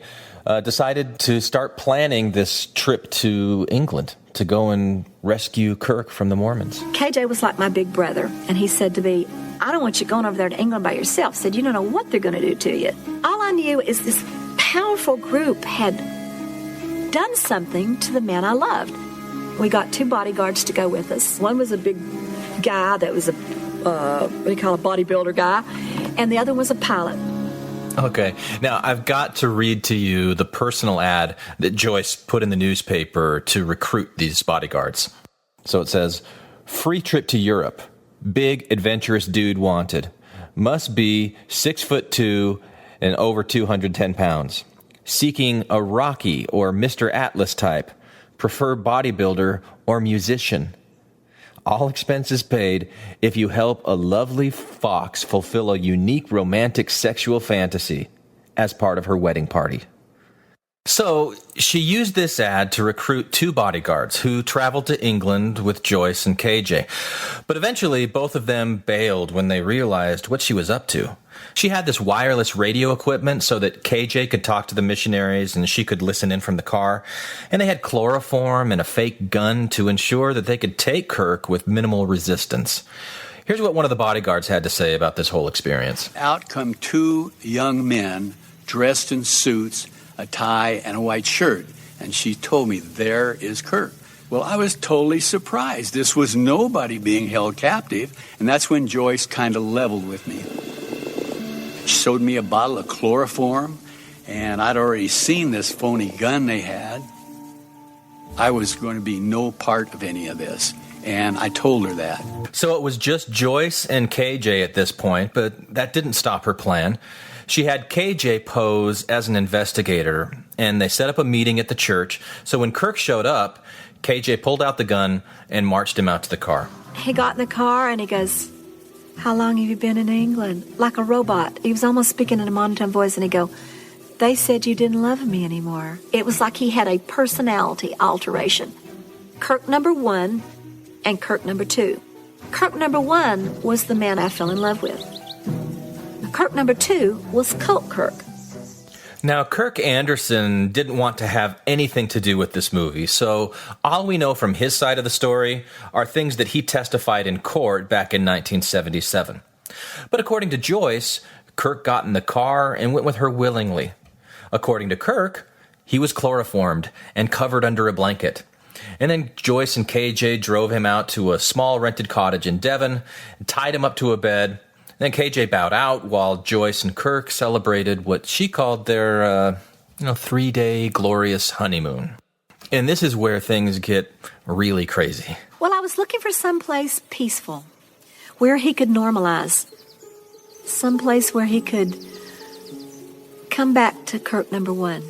decided to start planning this trip to England to go and rescue Kirk from the Mormons. KJ was like my big brother, and he said to me, I don't want you going over there to England by yourself. He said, you don't know what they're going to do to you. All I knew is this powerful group had done something to the man I loved. We got 2 bodyguards to go with us. One was a big guy that was a bodybuilder guy, and the other was a pilot. Okay, now I've got to read to you the personal ad that Joyce put in the newspaper to recruit these bodyguards. So it says, free trip to Europe, big adventurous dude wanted, must be 6'2" and over 210 pounds. Seeking a Rocky or Mr. Atlas type, prefer bodybuilder or musician. All expenses paid if you help a lovely fox fulfill a unique romantic sexual fantasy as part of her wedding party. So she used this ad to recruit 2 bodyguards who traveled to England with Joyce and KJ. But eventually, both of them bailed when they realized what she was up to. She had this wireless radio equipment so that KJ could talk to the missionaries and she could listen in from the car. And they had chloroform and a fake gun to ensure that they could take Kirk with minimal resistance. Here's what one of the bodyguards had to say about this whole experience. Out come 2 young men dressed in suits, a tie, and a white shirt. And she told me, there is Kirk. Well, I was totally surprised. This was nobody being held captive. And that's when Joyce kind of leveled with me. She showed me a bottle of chloroform, and I'd already seen this phony gun they had. I was going to be no part of any of this, and I told her that. So it was just Joyce and KJ at this point, but that didn't stop her plan. She had KJ pose as an investigator, and they set up a meeting at the church. So when Kirk showed up, KJ pulled out the gun and marched him out to the car. He got in the car, and he goes, how long have you been in England? Like a robot. He was almost speaking in a monotone voice, and he'd go, they said you didn't love me anymore. It was like he had a personality alteration. Kirk number 1 and Kirk number 2. Kirk number 1 was the man I fell in love with. Kirk number 2 was Cult Kirk. Now, Kirk Anderson didn't want to have anything to do with this movie, so all we know from his side of the story are things that he testified in court back in 1977. But according to Joyce, Kirk got in the car and went with her willingly. According to Kirk, he was chloroformed and covered under a blanket. And then Joyce and KJ drove him out to a small rented cottage in Devon, and tied him up to a bed. Then KJ bowed out while Joyce and Kirk celebrated what she called their, 3-day glorious honeymoon. And this is where things get really crazy. Well, I was looking for someplace peaceful, where he could normalize. Someplace where he could come back to Kirk number 1.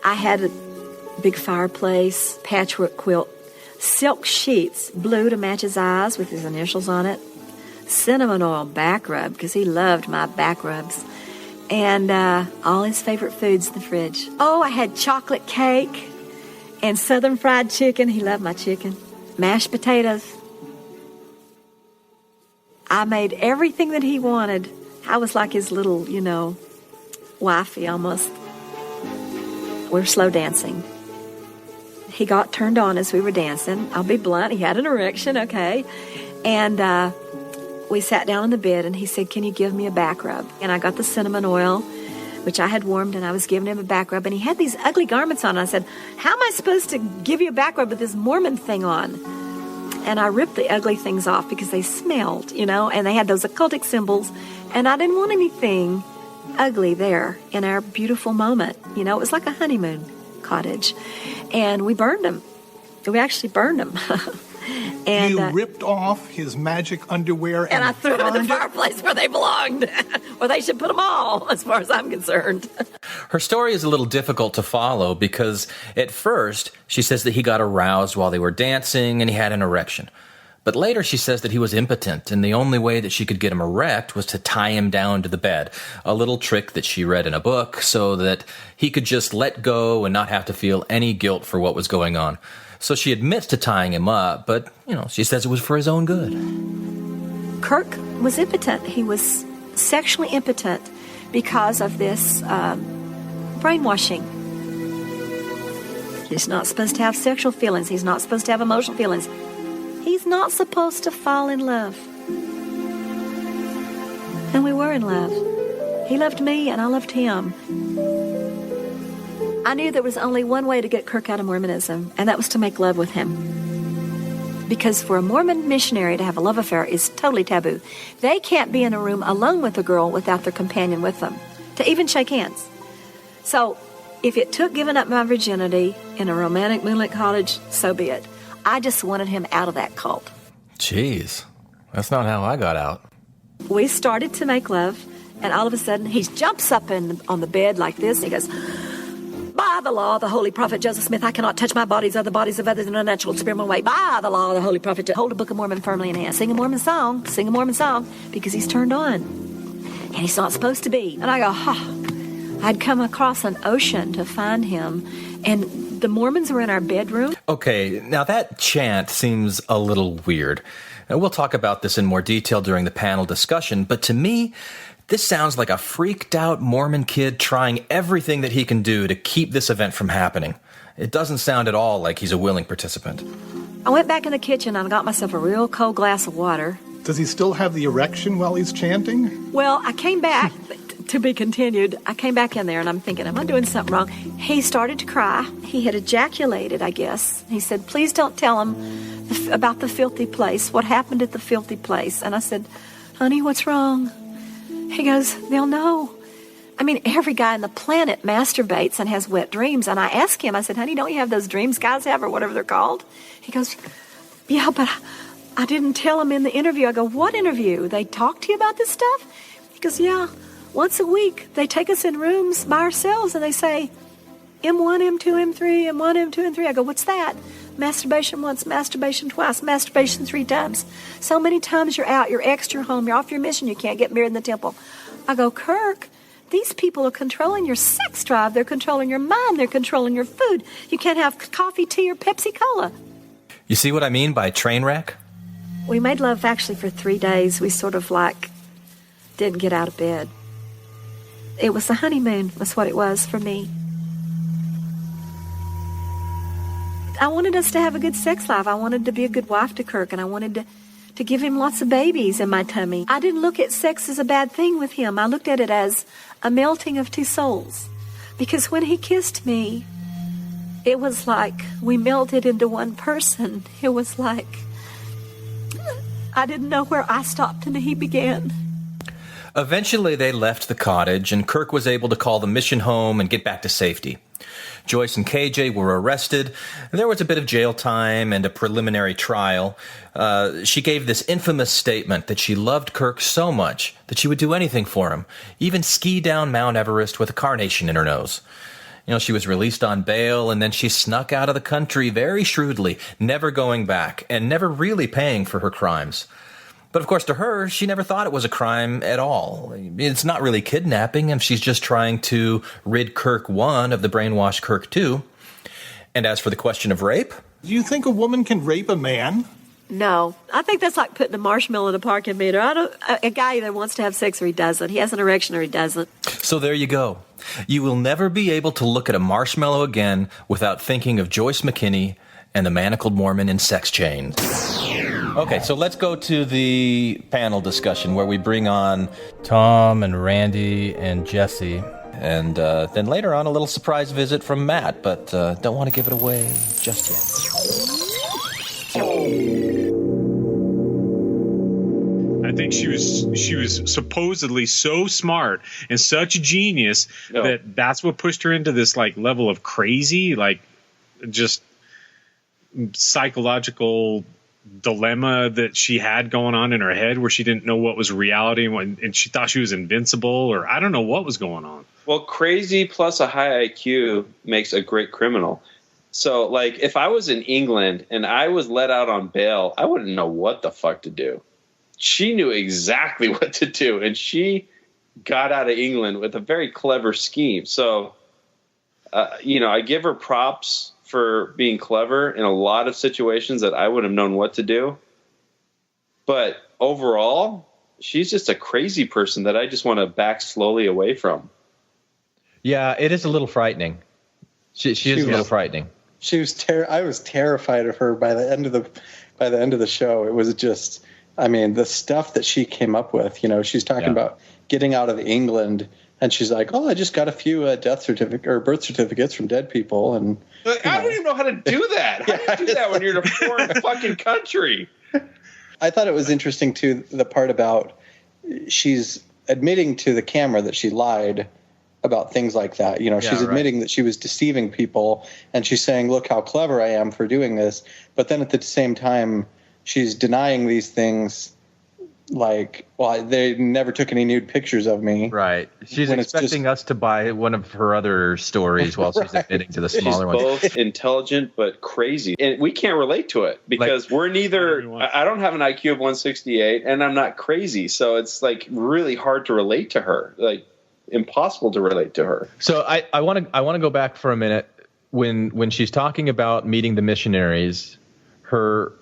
I had a big fireplace, patchwork quilt, silk sheets, blue to match his eyes with his initials on it, cinnamon oil back rub, because he loved my back rubs, and all his favorite foods in the fridge. Oh, I had chocolate cake and southern fried chicken. He loved my chicken. Mashed potatoes. I made everything that he wanted. I was like his little, wifey almost. We were slow dancing. He got turned on as we were dancing. I'll be blunt, he had an erection, okay. And we sat down in the bed, and he said, can you give me a back rub? And I got the cinnamon oil, which I had warmed, and I was giving him a back rub. And he had these ugly garments on. I said, how am I supposed to give you a back rub with this Mormon thing on? And I ripped the ugly things off because they smelled, and they had those occultic symbols. And I didn't want anything ugly there in our beautiful moment. You know, it was like a honeymoon cottage. And we burned them. We actually burned them. And you ripped off his magic underwear and I threw them in the fireplace where they belonged. Where they should put them all, as far as I'm concerned. Her story is a little difficult to follow because at first she says that he got aroused while they were dancing and he had an erection. But later she says that he was impotent and the only way that she could get him erect was to tie him down to the bed, a little trick that she read in a book so that he could just let go and not have to feel any guilt for what was going on. So she admits to tying him up, but, she says it was for his own good. Kirk was impotent. He was sexually impotent because of this brainwashing. He's not supposed to have sexual feelings. He's not supposed to have emotional feelings. He's not supposed to fall in love. And we were in love. He loved me and I loved him. I knew there was only one way to get Kirk out of Mormonism, and that was to make love with him. Because for a Mormon missionary to have a love affair is totally taboo. They can't be in a room alone with a girl without their companion with them, to even shake hands. So if it took giving up my virginity in a romantic moonlit cottage, so be it. I just wanted him out of that cult. Jeez, that's not how I got out. We started to make love, and all of a sudden he jumps up on the bed like this, and he goes, "By the law of the holy prophet Joseph Smith, I cannot touch my bodies or the bodies of others in a natural experimental way. By the law of the holy prophet, hold a Book of Mormon firmly in hand. Sing a Mormon song, because he's turned on. And he's not supposed to be." And I go, I'd come across an ocean to find him, and the Mormons were in our bedroom. Okay, now that chant seems a little weird. And we'll talk about this in more detail during the panel discussion, but to me, this sounds like a freaked-out Mormon kid trying everything that he can do to keep this event from happening. It doesn't sound at all like he's a willing participant. I went back in the kitchen and I got myself a real cold glass of water. Does he still have the erection while he's chanting? Well, I came back, to be continued. I came back in there and I'm thinking, am I doing something wrong? He started to cry. He had ejaculated, I guess. He said, "Please don't tell him about the filthy place. What happened at the filthy place?" And I said, "Honey, what's wrong?" He goes, "They'll know." I mean, every guy on the planet masturbates and has wet dreams. And I asked him, I said, "Honey, don't you have those dreams guys have or whatever they're called?" He goes, "Yeah, but I didn't tell him in the interview." I go, "What interview? They talk to you about this stuff?" He goes, "Yeah, once a week they take us in rooms by ourselves and they say, M1, M2, M3, M1, M2, M3. I go, "What's that?" "Masturbation once, masturbation twice, masturbation 3 times. So many times you're out, you're extra home, you're off your mission, you can't get married in the temple." I go, "Kirk, these people are controlling your sex drive. They're controlling your mind. They're controlling your food. You can't have coffee, tea, or Pepsi Cola." You see what I mean by train wreck? We made love actually for 3 days. We sort of didn't get out of bed. It was the honeymoon, was what it was for me. I wanted us to have a good sex life. I wanted to be a good wife to Kirk, and I wanted to give him lots of babies in my tummy. I didn't look at sex as a bad thing with him. I looked at it as a melting of 2 souls. Because when he kissed me, it was like we melted into one person. It was like I didn't know where I stopped and he began. Eventually, they left the cottage, and Kirk was able to call the mission home and get back to safety. Joyce and KJ were arrested. There was a bit of jail time and a preliminary trial. She gave this infamous statement that she loved Kirk so much that she would do anything for him, even ski down Mount Everest with a carnation in her nose. She was released on bail, and then she snuck out of the country very shrewdly, never going back, and never really paying for her crimes. But of course, to her, she never thought it was a crime at all. It's not really kidnapping, and she's just trying to rid Kirk 1 of the brainwashed Kirk 2. And as for the question of rape? Do you think a woman can rape a man? No. I think that's like putting a marshmallow in a parking meter. A guy either wants to have sex or he doesn't. He has an erection or he doesn't. So there you go. You will never be able to look at a marshmallow again without thinking of Joyce McKinney and the manacled Mormon in sex chains. Okay, so let's go to the panel discussion where we bring on Tom and Randy and Jesse. And then later on, a little surprise visit from Matt, but don't want to give it away just yet. I think think she was supposedly so smart and such a genius that's what pushed her into this like level of crazy, like just psychological dilemma that she had going on in her head, where she didn't know what was reality and she thought she was invincible, or I don't know what was going on. Well, crazy plus a high IQ makes a great criminal. So, like, if I was in England and I was let out on bail, I wouldn't know what the fuck to do. She knew exactly what to do, and she got out of England with a very clever scheme. So, I give her props for being clever in a lot of situations that I would have known what to do. But overall, she's just a crazy person that I just want to back slowly away from. Yeah, it is a little frightening. She is a little frightening. She was I was terrified of her by the end of the show. It was just, I mean, the stuff that she came up with. She's talking about getting out of England, and she's like, "Oh, I just got a few death certificate or birth certificates from dead people." And I don't even know how to do that. How do you do that when you're in a foreign fucking country? I thought it was interesting too, the part about she's admitting to the camera that she lied about things like that. She's admitting that she was deceiving people, and she's saying, "Look how clever I am for doing this." But then at the same time, she's denying these things, like, "Well, they never took any nude pictures of me." Right. She's expecting us to buy one of her other stories while she's admitting to the smaller one. She's both intelligent but crazy, and we can't relate to it because we're neither. I don't have an IQ of 168, and I'm not crazy, so it's like really hard to relate to her. Like, impossible to relate to her. So I want to go back for a minute when she's talking about meeting the missionaries.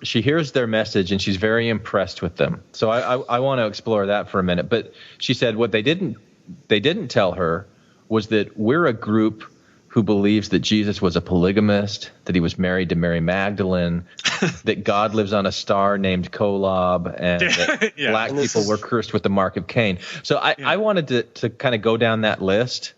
She hears their message and she's very impressed with them. So I want to explore that for a minute. But she said what they didn't tell her was that we're a group who believes that Jesus was a polygamist, that he was married to Mary Magdalene, that God lives on a star named Kolob, and that black people were cursed with the mark of Cain. So I wanted to kind of go down that list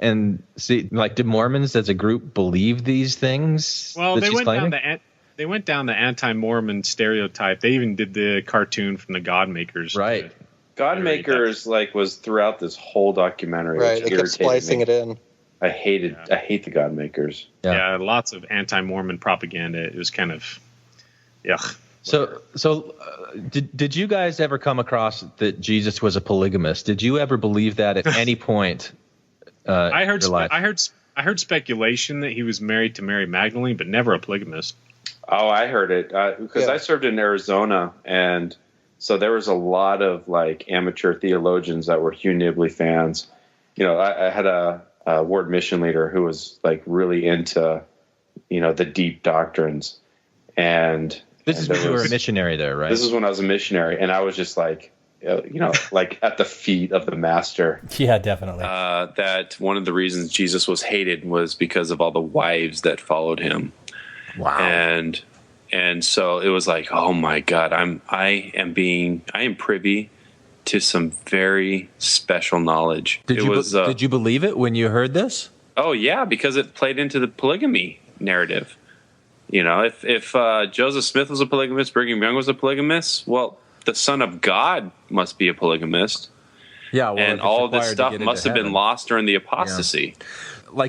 and see, like, did Mormons as a group believe these things? Well, they went down the anti-Mormon stereotype. They even did the cartoon from the Godmakers. Right. Godmakers was throughout this whole documentary. Right. They kept splicing it in. I hate the Godmakers. Yeah, lots of anti-Mormon propaganda. It was kind of, yuck. So did you guys ever come across that Jesus was a polygamist? Did you ever believe that at any point? I heard speculation that he was married to Mary Magdalene, but never a polygamist. Oh, I heard it because I served in Arizona, and so there was a lot of amateur theologians that were Hugh Nibley fans. I had a ward mission leader who was really into, the deep doctrines. And this is when you were a missionary there, right? This is when I was a missionary, and I was just at the feet of the master. Yeah, definitely. That one of the reasons Jesus was hated was because of all the wives that followed him. Wow. And so it was like, oh my God, I am privy to some very special knowledh. Did you believe it when you heard this? Oh yeah, because it played into the polygamy narrative. If Joseph Smith was a polygamist, Brigham Young was a polygamist, well, the Son of God must be a polygamist. Yeah, well, and all of this stuff must have been lost during the apostasy. Yeah.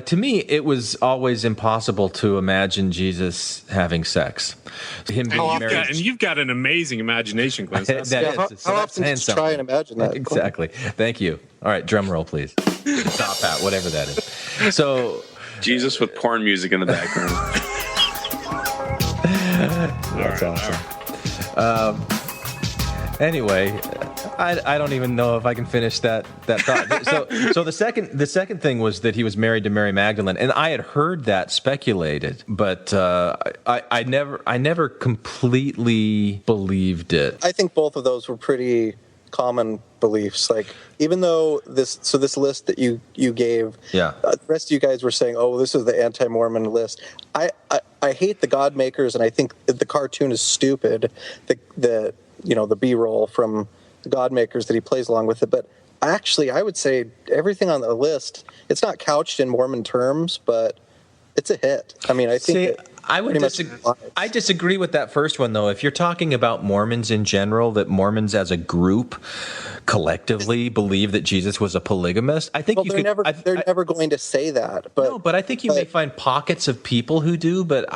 To me, it was always impossible to imagine Jesus having sex. Him being married. And you've got an amazing imagination, Glenn. How often did you try and imagine that? Exactly. Thank you. All right, drum roll, please. Top hat, whatever that is. So, Jesus with porn music in the background. That's awesome. Anyway, I don't even know if I can finish that thought. So the second thing was that he was married to Mary Magdalene, and I had heard that speculated, but I never completely believed it. I think both of those were pretty common beliefs. Even though this list that you gave, the rest of you guys were saying, "Oh, this is the anti-Mormon list." I hate the Godmakers, and I think the cartoon is stupid. The B-roll from the Godmakers that he plays along with it. But actually, I would say everything on the list, it's not couched in Mormon terms, but it's a hit. I mean, I think I disagree with that first one, though. If you're talking about Mormons in general, that Mormons as a group collectively believe that Jesus was a polygamist, I think they're never going to say that. But I think you may find pockets of people who do. But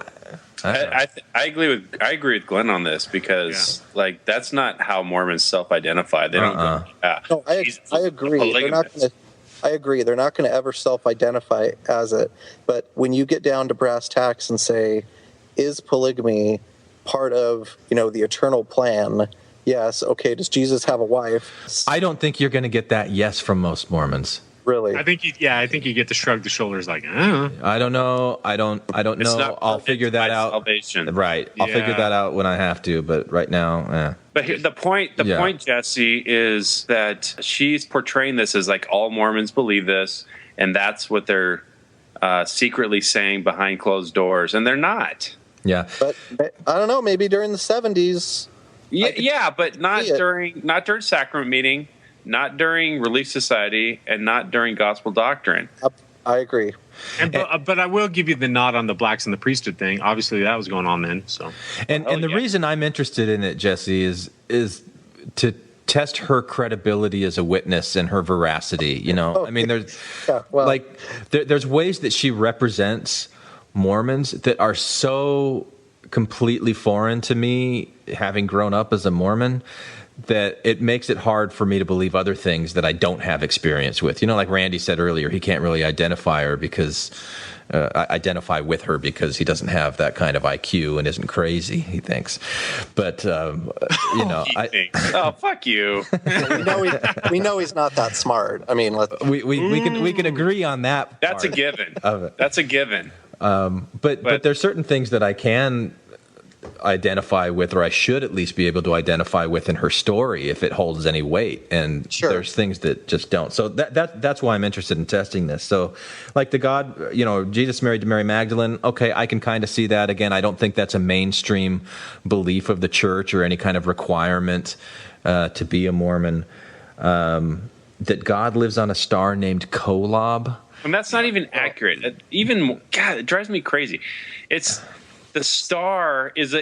I agree with Glenn on this because like that's not how Mormons self-identify. They don't. No, I agree. They're not going to. I agree. They're not going to ever self-identify as it. But when you get down to brass tacks and say, is polygamy part of, the eternal plan? Yes. Okay. Does Jesus have a wife? I don't think you're going to get that yes from most Mormons. Really? I think you get to shrug the shoulders like, I don't know. I don't know. I'll figure that out. Salvation. Right. I'll figure that out when I have to. But right now, But the point, Jesse, is that she's portraying this as like all Mormons believe this, and that's what they're secretly saying behind closed doors, and they're not. Yeah. But I don't know. Maybe during the 70s. Yeah, but not during sacrament meeting. Not during Relief Society, and not during Gospel Doctrine. I agree. But I will give you the nod on the blacks and the priesthood thing. Obviously, that was going on then. So, and the reason I'm interested in it, Jesse, is to test her credibility as a witness and her veracity. I mean, there's ways that she represents Mormons that are so completely foreign to me, having grown up as a Mormon, that it makes it hard for me to believe other things that I don't have experience with. Like Randy said earlier, he can't really identify with her because he doesn't have that kind of IQ and isn't crazy, he thinks. But, oh, fuck you. we know he's not that smart. I mean, we can agree on that. That's a given. That's a given. But there's certain things that I can identify with, or I should at least be able to identify with in her story if it holds any weight. And there's things that just don't. So that's why I'm interested in testing this. So like the God, Jesus married to Mary Magdalene. Okay, I can kind of see that. Again, I don't think that's a mainstream belief of the church or any kind of requirement to be a Mormon. That God lives on a star named Kolob. And that's not even accurate. God, it drives me crazy. It's the star is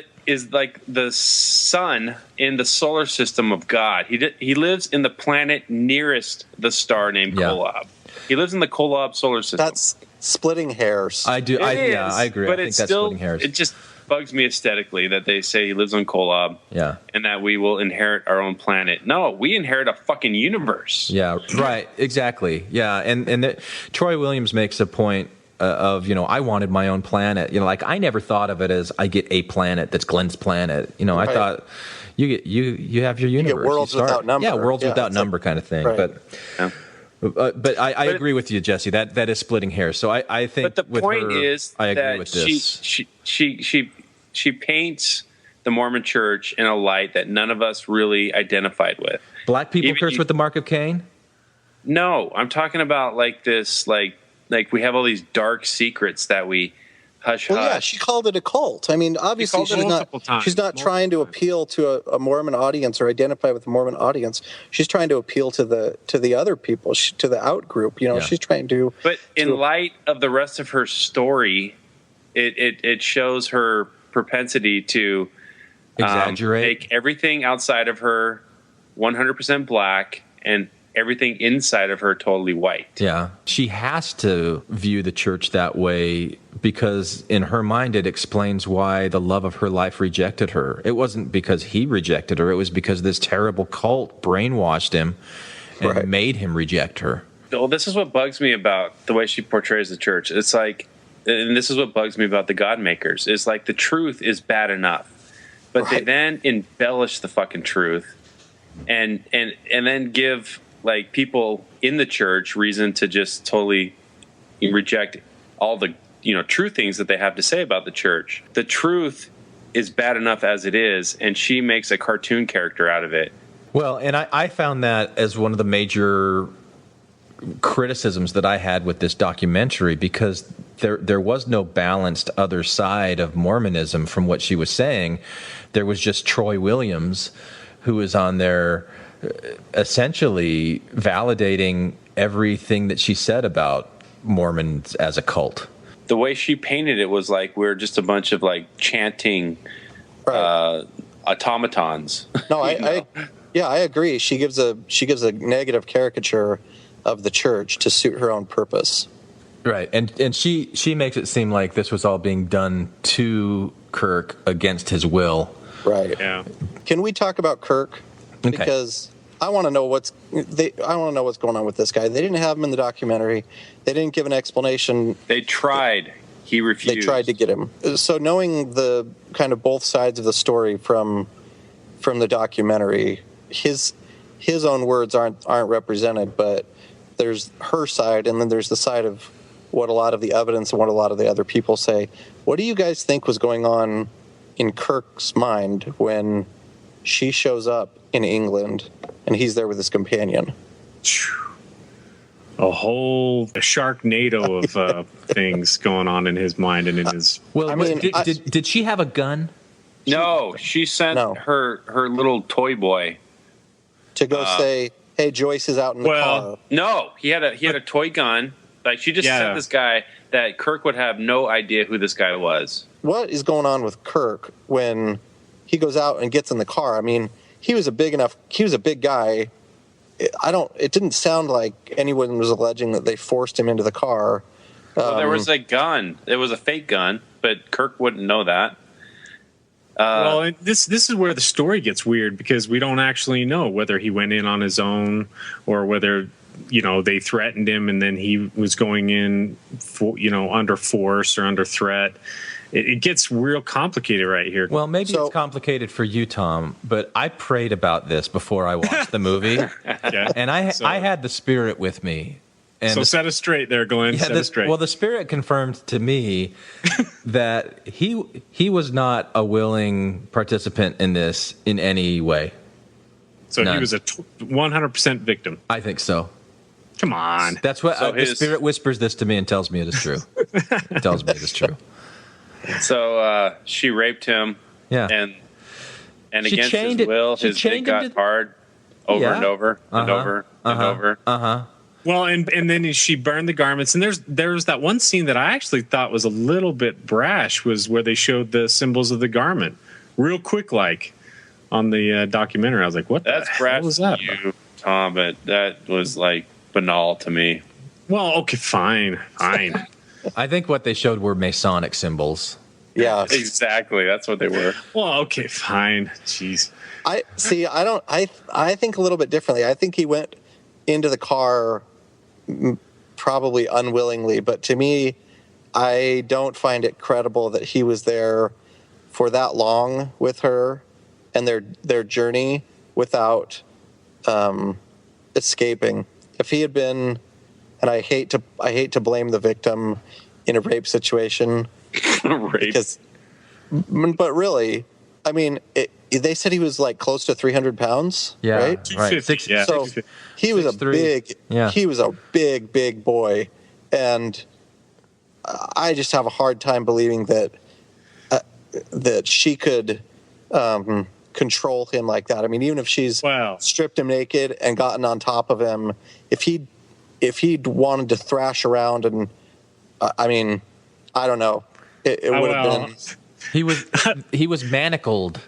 like the sun in the solar system of God. He lives in the planet nearest the star named Kolob. He lives in the Kolob solar system. That's splitting hairs. I do. I agree. But I think that's splitting hairs. It just bugs me aesthetically that they say he lives on Kolob. Yeah. And that we will inherit our own planet. No, we inherit a fucking universe. Yeah. Right. Exactly. Yeah. And Troy Williams makes a point of, I wanted my own planet. Like I never thought of it as I get a planet that's Glenn's planet. I thought you have your universe. You get worlds without number. Yeah, worlds without number kind of thing. Right. But I agree with you, Jesse. That is splitting hairs. So I think. But the point is I agree that with this. She paints the Mormon Church in a light that none of us really identified with. Black people curse with the mark of Cain? No, I'm talking about like this, like we have all these dark secrets that we hush. Well, yeah, she called it a cult. I mean, obviously she's not trying to appeal to a Mormon audience or identify with the Mormon audience. She's trying to appeal to the other people, to the out group. She's trying to. But in light of the rest of her story, it shows her propensity to exaggerate, make everything outside of her 100% black and everything inside of her totally white. Yeah. She has to view the church that way because in her mind it explains why the love of her life rejected her. It wasn't because he rejected her. It was because this terrible cult brainwashed him and made him reject her. Well, this is what bugs me about the way she portrays the church. It's like, and this is what bugs me about the God makers. It's like the truth is bad enough, but they then embellish the fucking truth and then give like people in the church reason to just totally reject all the true things that they have to say about the church. The truth is bad enough as it is, and she makes a cartoon character out of it. Well, and I found that as one of the major criticisms that I had with this documentary, because there was no balanced other side of Mormonism from what she was saying. There was just Troy Williams, who was on there essentially validating everything that she said about Mormons as a cult. the way she painted it was like we're just a bunch of like chanting automatons. No, I agree. She gives a negative caricature of the church to suit her own purpose. Right, and she makes it seem like this was all being done to Kirk against his will. Right. Yeah. Can we talk about Kirk? Okay. Because I want to know what's going on with this guy. They didn't have him in the documentary. They didn't give an explanation. They tried. He refused. They tried to get him. So knowing the kind of both sides of the story from the documentary, his own words aren't represented, but there's her side, and then there's the side of what a lot of the evidence and what a lot of the other people say. What do you guys think was going on in Kirk's mind when she shows up in England and he's there with his companion? A whole Sharknado of things going on in his mind and in his. Well, I mean, did she have a gun? No, she sent her little toy boy to go say, "Hey, Joyce is out in the car." No, he had a toy gun. Like she just sent this guy that Kirk would have no idea who this guy was. What is going on with Kirk when he goes out and gets in the car? I mean, he was a big guy. It didn't sound like anyone was alleging that they forced him into the car. Well, there was a gun. It was a fake gun, but Kirk wouldn't know that. Well, and this is where the story gets weird because we don't actually know whether he went in on his own or whether they threatened him and then he was going in for, under force or under threat. It gets real complicated right here. Well, maybe it's complicated for you, Tom, but I prayed about this before I watched the movie, and I had the Spirit with me. And so set us straight there, Glenn. Yeah, set us straight. Well, the Spirit confirmed to me that he was not a willing participant in this in any way. So None. He was a 100% victim. I think so. Come on. That's what the Spirit whispers this to me and tells me it is true. It tells me it is true. So she raped him. Yeah. And against his will, his dick got hard over and over and over and over. Well, and then she burned the garments. And there's that one scene that I actually thought was a little bit brash, was where they showed the symbols of the garment real quick, like on the documentary. I was like, "What? That's brash was that, you, Tom?" But that was like banal to me. Well, okay, fine. I think what they showed were Masonic symbols. Yeah, exactly. That's what they were. Well, okay, fine. Jeez. I think a little bit differently. I think he went into the car probably unwillingly, but to me, I don't find it credible that he was there for that long with her and their journey without escaping. If he had been, and I hate to blame the victim in a rape situation, but really, I mean, they said he was like close to 300 pounds. Yeah, right. 250, yeah. So he was he was a big boy, and I just have a hard time believing that she could control him like that. I mean, even if she's stripped him naked and gotten on top of him, if he'd wanted to thrash around and, I mean, I don't know, it would have been. He was manacled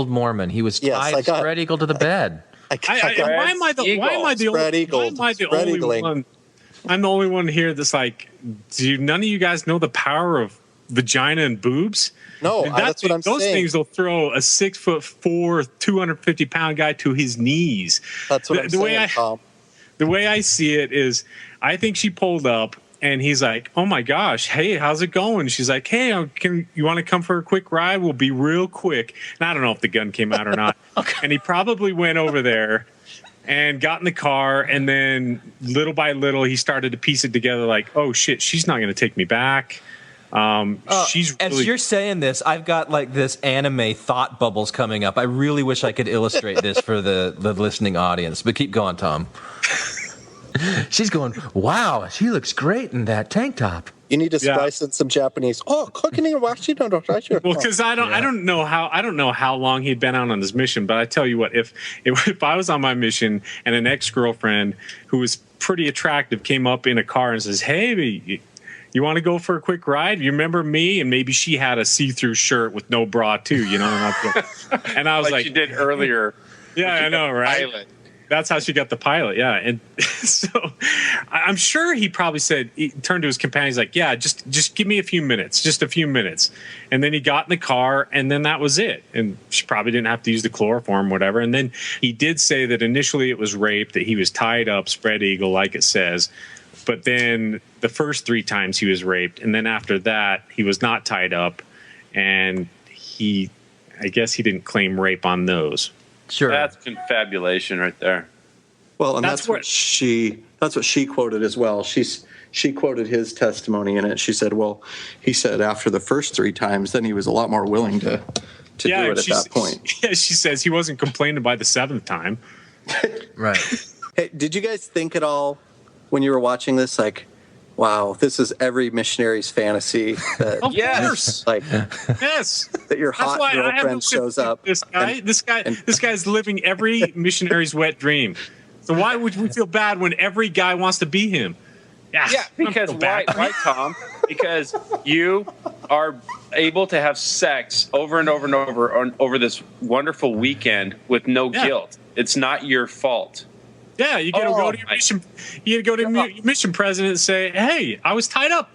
Mormon. He was tied spread eagle to the bed. Why am I the only one? I'm the only one here that's like, do none of you guys know the power of vagina and boobs? No, that's what I'm saying. Those things will throw a 6'4", 250-pound guy to his knees. That's what I'm saying, Tom. The way I see it is, I think she pulled up, and he's like, "Oh my gosh, hey, how's it going?" She's like, "Hey, you want to come for a quick ride? We'll be real quick." And I don't know if the gun came out or not. Okay. And he probably went over there and got in the car, and then little by little, he started to piece it together. Like, "Oh shit, she's not going to take me back." She's really... As you're saying this, I've got like this anime thought bubbles coming up. I really wish I could illustrate this for the listening audience, but keep going, Tom. She's going, wow, she looks great in that tank top. You need to splice in some Japanese. Oh, cooking and washing. Well, because I don't know how long he'd been out on his mission, but I tell you what, if I was on my mission and an ex-girlfriend who was pretty attractive came up in a car and says, "Hey, You want to go for a quick ride? You remember me? And maybe she had a see-through shirt with no bra too, you know? And I was like, she did earlier. Yeah, I know, right? Pilot. That's how she got the pilot, yeah. And so I'm sure he probably said, he turned to his companion, he's like, yeah, just give me a few minutes, just a few minutes. And then he got in the car, and then that was it. And she probably didn't have to use the chloroform, whatever. And then he did say that initially it was rape, that he was tied up, spread eagle, like it says. But then the first 3 times he was raped, and then after that, he was not tied up, and I guess he didn't claim rape on those. Sure. That's confabulation right there. Well, and that's what she quoted as well. She quoted his testimony in it. She said, well, he said after the first 3 times, then he was a lot more willing to do it at that point. Yeah, she says he wasn't complaining by the 7th time. Right. Hey, did you guys think at all when you were watching this, like, wow, this is every missionary's fantasy that of course. Like yes, that your hot girlfriend shows up. This guy's living every missionary's wet dream. So why would we feel bad when every guy wants to be him? Yeah, because why, Tom? Because you are able to have sex over and over and over this wonderful weekend with no guilt. It's not your fault. Yeah, you gotta go to your mission. You gotta go to your mission president and say, "Hey, I was tied up.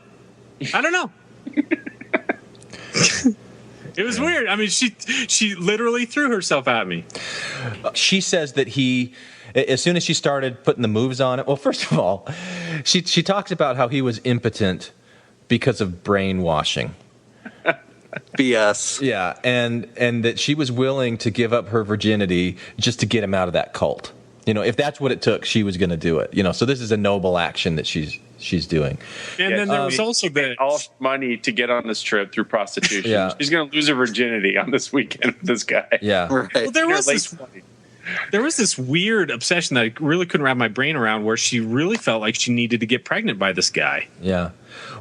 I don't know." It was weird. I mean, she literally threw herself at me. She says that as soon as she started putting the moves on it. Well, first of all, she talks about how he was impotent because of brainwashing. BS. Yeah, and that she was willing to give up her virginity just to get him out of that cult. You know, if that's what it took, she was going to do it. You know, so this is a noble action that she's doing. And then there was also all money to get on this trip through prostitution. Yeah. She's going to lose her virginity on this weekend with this guy. Yeah. Right. Well, there was this weird obsession that I really couldn't wrap my brain around, where she really felt like she needed to get pregnant by this guy. Yeah.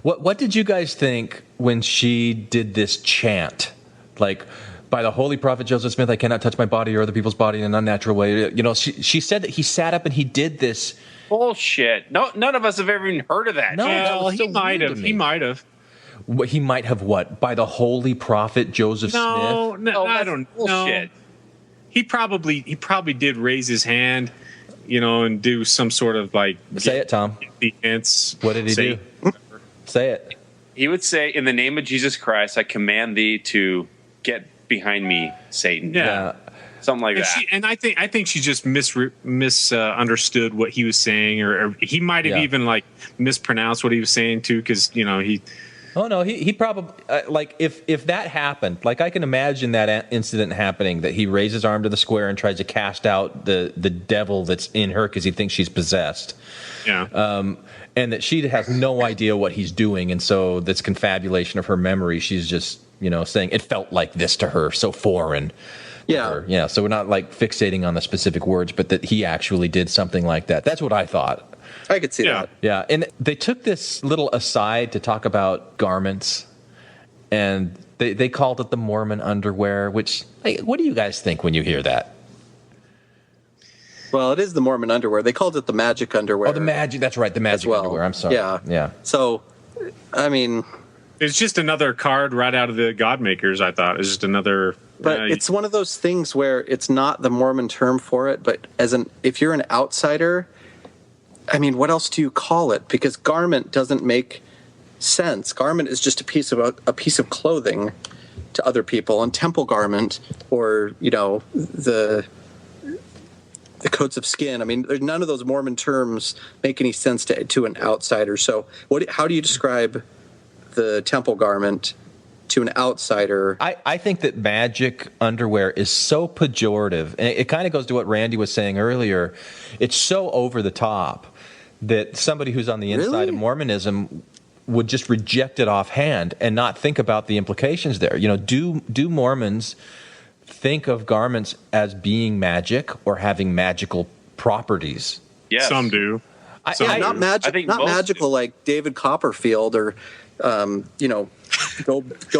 What did you guys think when she did this chant? Like, by the holy prophet Joseph Smith, I cannot touch my body or other people's body in an unnatural way. You know, she said that he sat up and he did this. Bullshit. No, none of us have ever even heard of that. No, well, he might have. He might have. He might have what? By the holy prophet Joseph Smith? No, I don't know. He probably did raise his hand, you know, and do some sort of like. Say it, Tom. Defense. What did he do? Say it. He would say, "In the name of Jesus Christ, I command thee to get behind me, Satan." Yeah. Something like that. And I think she just misunderstood what he was saying, or he might have even like mispronounced what he was saying too, because you know he. Oh no, he probably like if that happened, like I can imagine that incident happening, that he raises his arm to the square and tries to cast out the devil that's in her because he thinks she's possessed. Yeah. And that she has no idea what he's doing, and so this confabulation of her memory, she's just saying it felt like this to her, so foreign. Yeah. Yeah. So we're not like fixating on the specific words, but that he actually did something like that. That's what I thought. I could see that. Yeah. And they took this little aside to talk about garments, and they called it the Mormon underwear, which, what do you guys think when you hear that? Well, it is the Mormon underwear. They called it the magic underwear. Oh, the magic. That's right. The magic underwear. I'm sorry. Yeah. Yeah. So, I mean, it's just another card right out of the God Makers, I thought. It's just another. But it's one of those things where it's not the Mormon term for it, but if you're an outsider, I mean, what else do you call it? Because garment doesn't make sense. Garment is just a piece of clothing to other people, and temple garment, or the coats of skin. I mean, none of those Mormon terms make any sense to an outsider. So, how do you describe the temple garment to an outsider? I think that magic underwear is so pejorative, and it kind of goes to what Randy was saying earlier. It's so over the top that somebody who's on the inside of Mormonism would just reject it offhand and not think about the implications there. Do Mormons think of garments as being magic or having magical properties? Yes. Some do. Not magical like David Copperfield or Go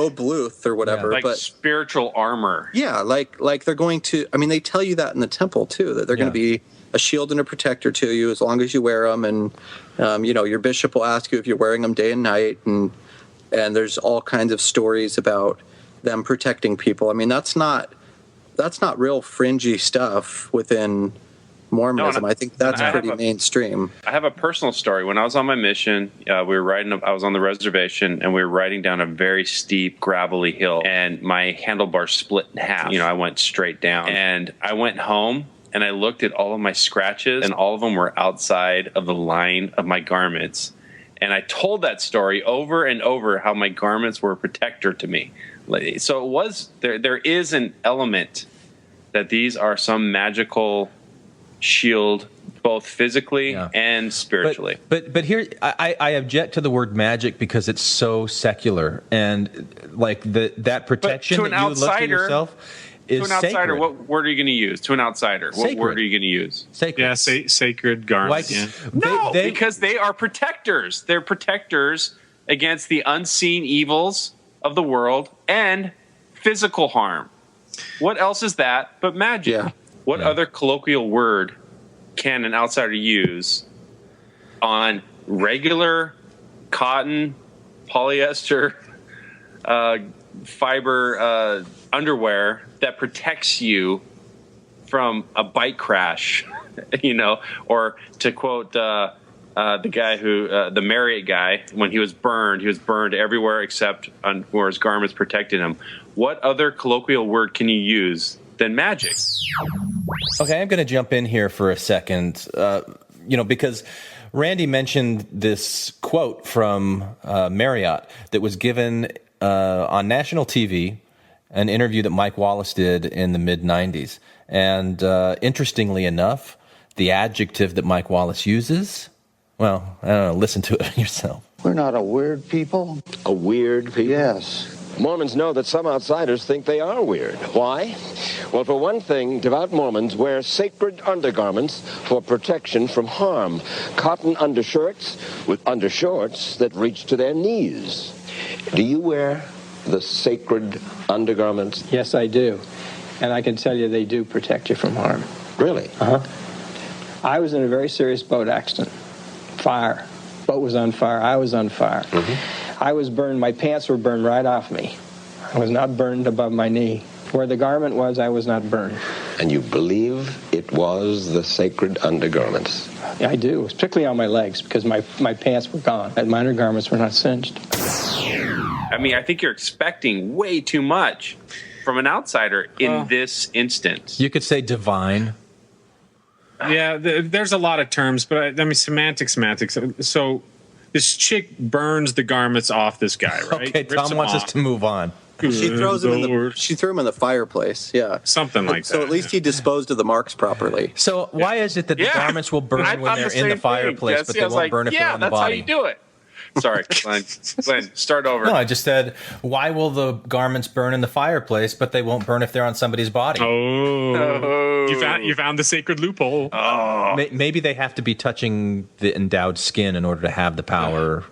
Bluth or whatever, like but spiritual armor. Yeah, like they're going to. I mean, they tell you that in the temple too, that they're going to be a shield and a protector to you as long as you wear them, and your bishop will ask you if you're wearing them day and night, and there's all kinds of stories about them protecting people. I mean, that's not real fringy stuff within Mormonism. I think that's pretty mainstream. I have a personal story. When I was on my mission, I was on the reservation, and we were riding down a very steep, gravelly hill, and my handlebar split in half. I went straight down, and I went home, and I looked at all of my scratches, and all of them were outside of the line of my garments. And I told that story over and over, how my garments were a protector to me. So it was there is an element that these are some magical shield, both physically and spiritually. But here, I object to the word magic because it's so secular, and like that protection that you look to yourself is to an outsider. sacred. What word are you going to use? To an outsider, what word are you going to use? Sacred. Yeah, sacred garments. Because they are protectors. They're protectors against the unseen evils of the world and physical harm. What else is that but magic? Yeah. What other colloquial word can an outsider use on regular cotton, polyester, fiber underwear that protects you from a bike crash? Or to quote the guy the Marriott guy, when he was burned everywhere except on where his garments protected him. What other colloquial word can you use than magic? Okay, I'm going to jump in here for a second, because Randy mentioned this quote from Marriott that was given on national TV, an interview that Mike Wallace did in the mid-'90s. And interestingly enough, the adjective that Mike Wallace uses, well, I don't know, listen to it yourself. We're not a weird people. A weird people? Yes. Mormons know that some outsiders think they are weird. Why? Well, for one thing, devout Mormons wear sacred undergarments for protection from harm. Cotton undershirts with undershorts that reach to their knees. Do you wear the sacred undergarments? Yes, I do. And I can tell you they do protect you from harm. Really? Uh-huh. I was in a very serious boat accident. Fire. Boat was on fire. I was on fire. Mm-hmm. I was burned. My pants were burned right off me. I was not burned above my knee. Where the garment was, I was not burned. And you believe it was the sacred undergarments? Yeah, I do, particularly on my legs, because my pants were gone, and my undergarments were not singed. I mean, I think you're expecting way too much from an outsider in this instance. You could say divine. Yeah, there's a lot of terms, but I mean, semantics. So this chick burns the garments off this guy, right? Okay, Tom wants us to move on. She throws him she threw him in the fireplace. Yeah, something like that. So at least he disposed of the marks properly. So why is it that the garments will burn when they're in the fireplace, but they won't burn if they're on the body? Yeah, that's how you do it. Sorry, Glenn, start over. No, I just said, why will the garments burn in the fireplace, but they won't burn if they're on somebody's body? Oh. You found the sacred loophole. Oh. Maybe they have to be touching the endowed skin in order to have the power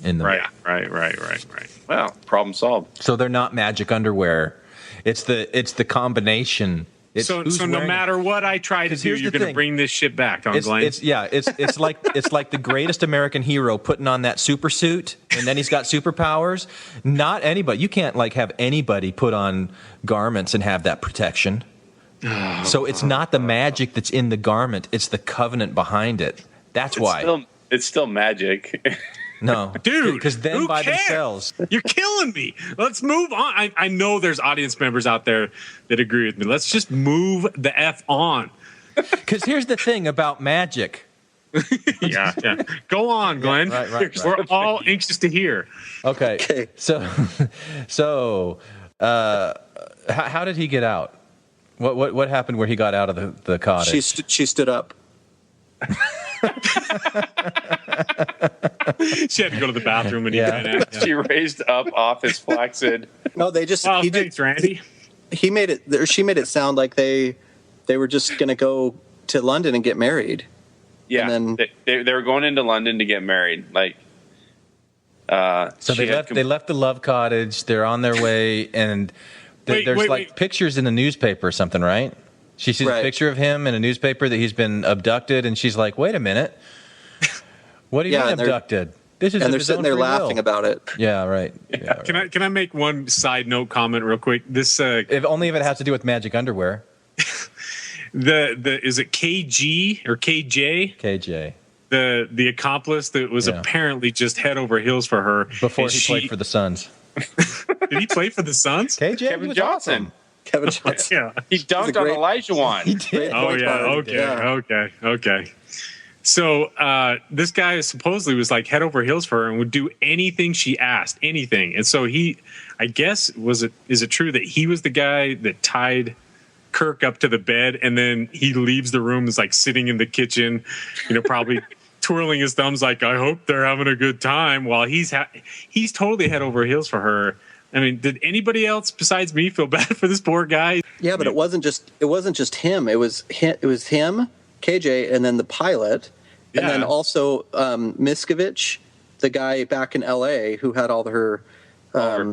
in them. Right. Well, problem solved. So they're not magic underwear. It's the combination. So no matter what I try to do, you're going to bring this shit back, Glenn. It's like the greatest American hero putting on that super suit, and then he's got superpowers. Not anybody. You can't have anybody put on garments and have that protection. So it's not the magic that's in the garment; it's the covenant behind it. That's why. It's still magic. No, dude, because then who by cares? themselves, you're killing me. Let's move on. I know there's audience members out there that agree with me. Let's just move the F on. Because here's the thing about magic. Yeah. Go on, Glenn. Right. We're all anxious to hear. Okay. So, how did he get out? What happened where he got out of the cottage? She stood up. She had to go to the bathroom and She raised up off his flaccid. No, they just. Thanks, Randy. She made it sound like they were just going to go to London and get married. Yeah, and then they were going into London to get married. So they left the love cottage. They're on their way, and there's pictures in the newspaper or something, right? She sees a picture of him in a newspaper that he's been abducted, and she's like, "Wait a minute, what do you mean abducted? This is." And they're sitting there laughing about it. Yeah, right. Yeah, Can I make one side note comment real quick? This if only if it has to do with magic underwear. the is it KG or KJ? KJ. The accomplice that was apparently just head over heels for her before he played for the Suns. Did he play for the Suns? KJ Kevin Johnson. Awesome. Kevin Johnson. Yeah. He dunked on Elijah Wan. He did. Oh yeah. Okay. So this guy supposedly was like head over heels for her and would do anything she asked, anything. And so I guess, is it true that he was the guy that tied Kirk up to the bed, and then he leaves the room, is like sitting in the kitchen, probably twirling his thumbs like, I hope they're having a good time, while he's totally head over heels for her. I mean, did anybody else besides me feel bad for this poor guy? Yeah, but it wasn't just him. It was him, KJ, and then the pilot, and then also Miskovich, the guy back in L.A. who had all her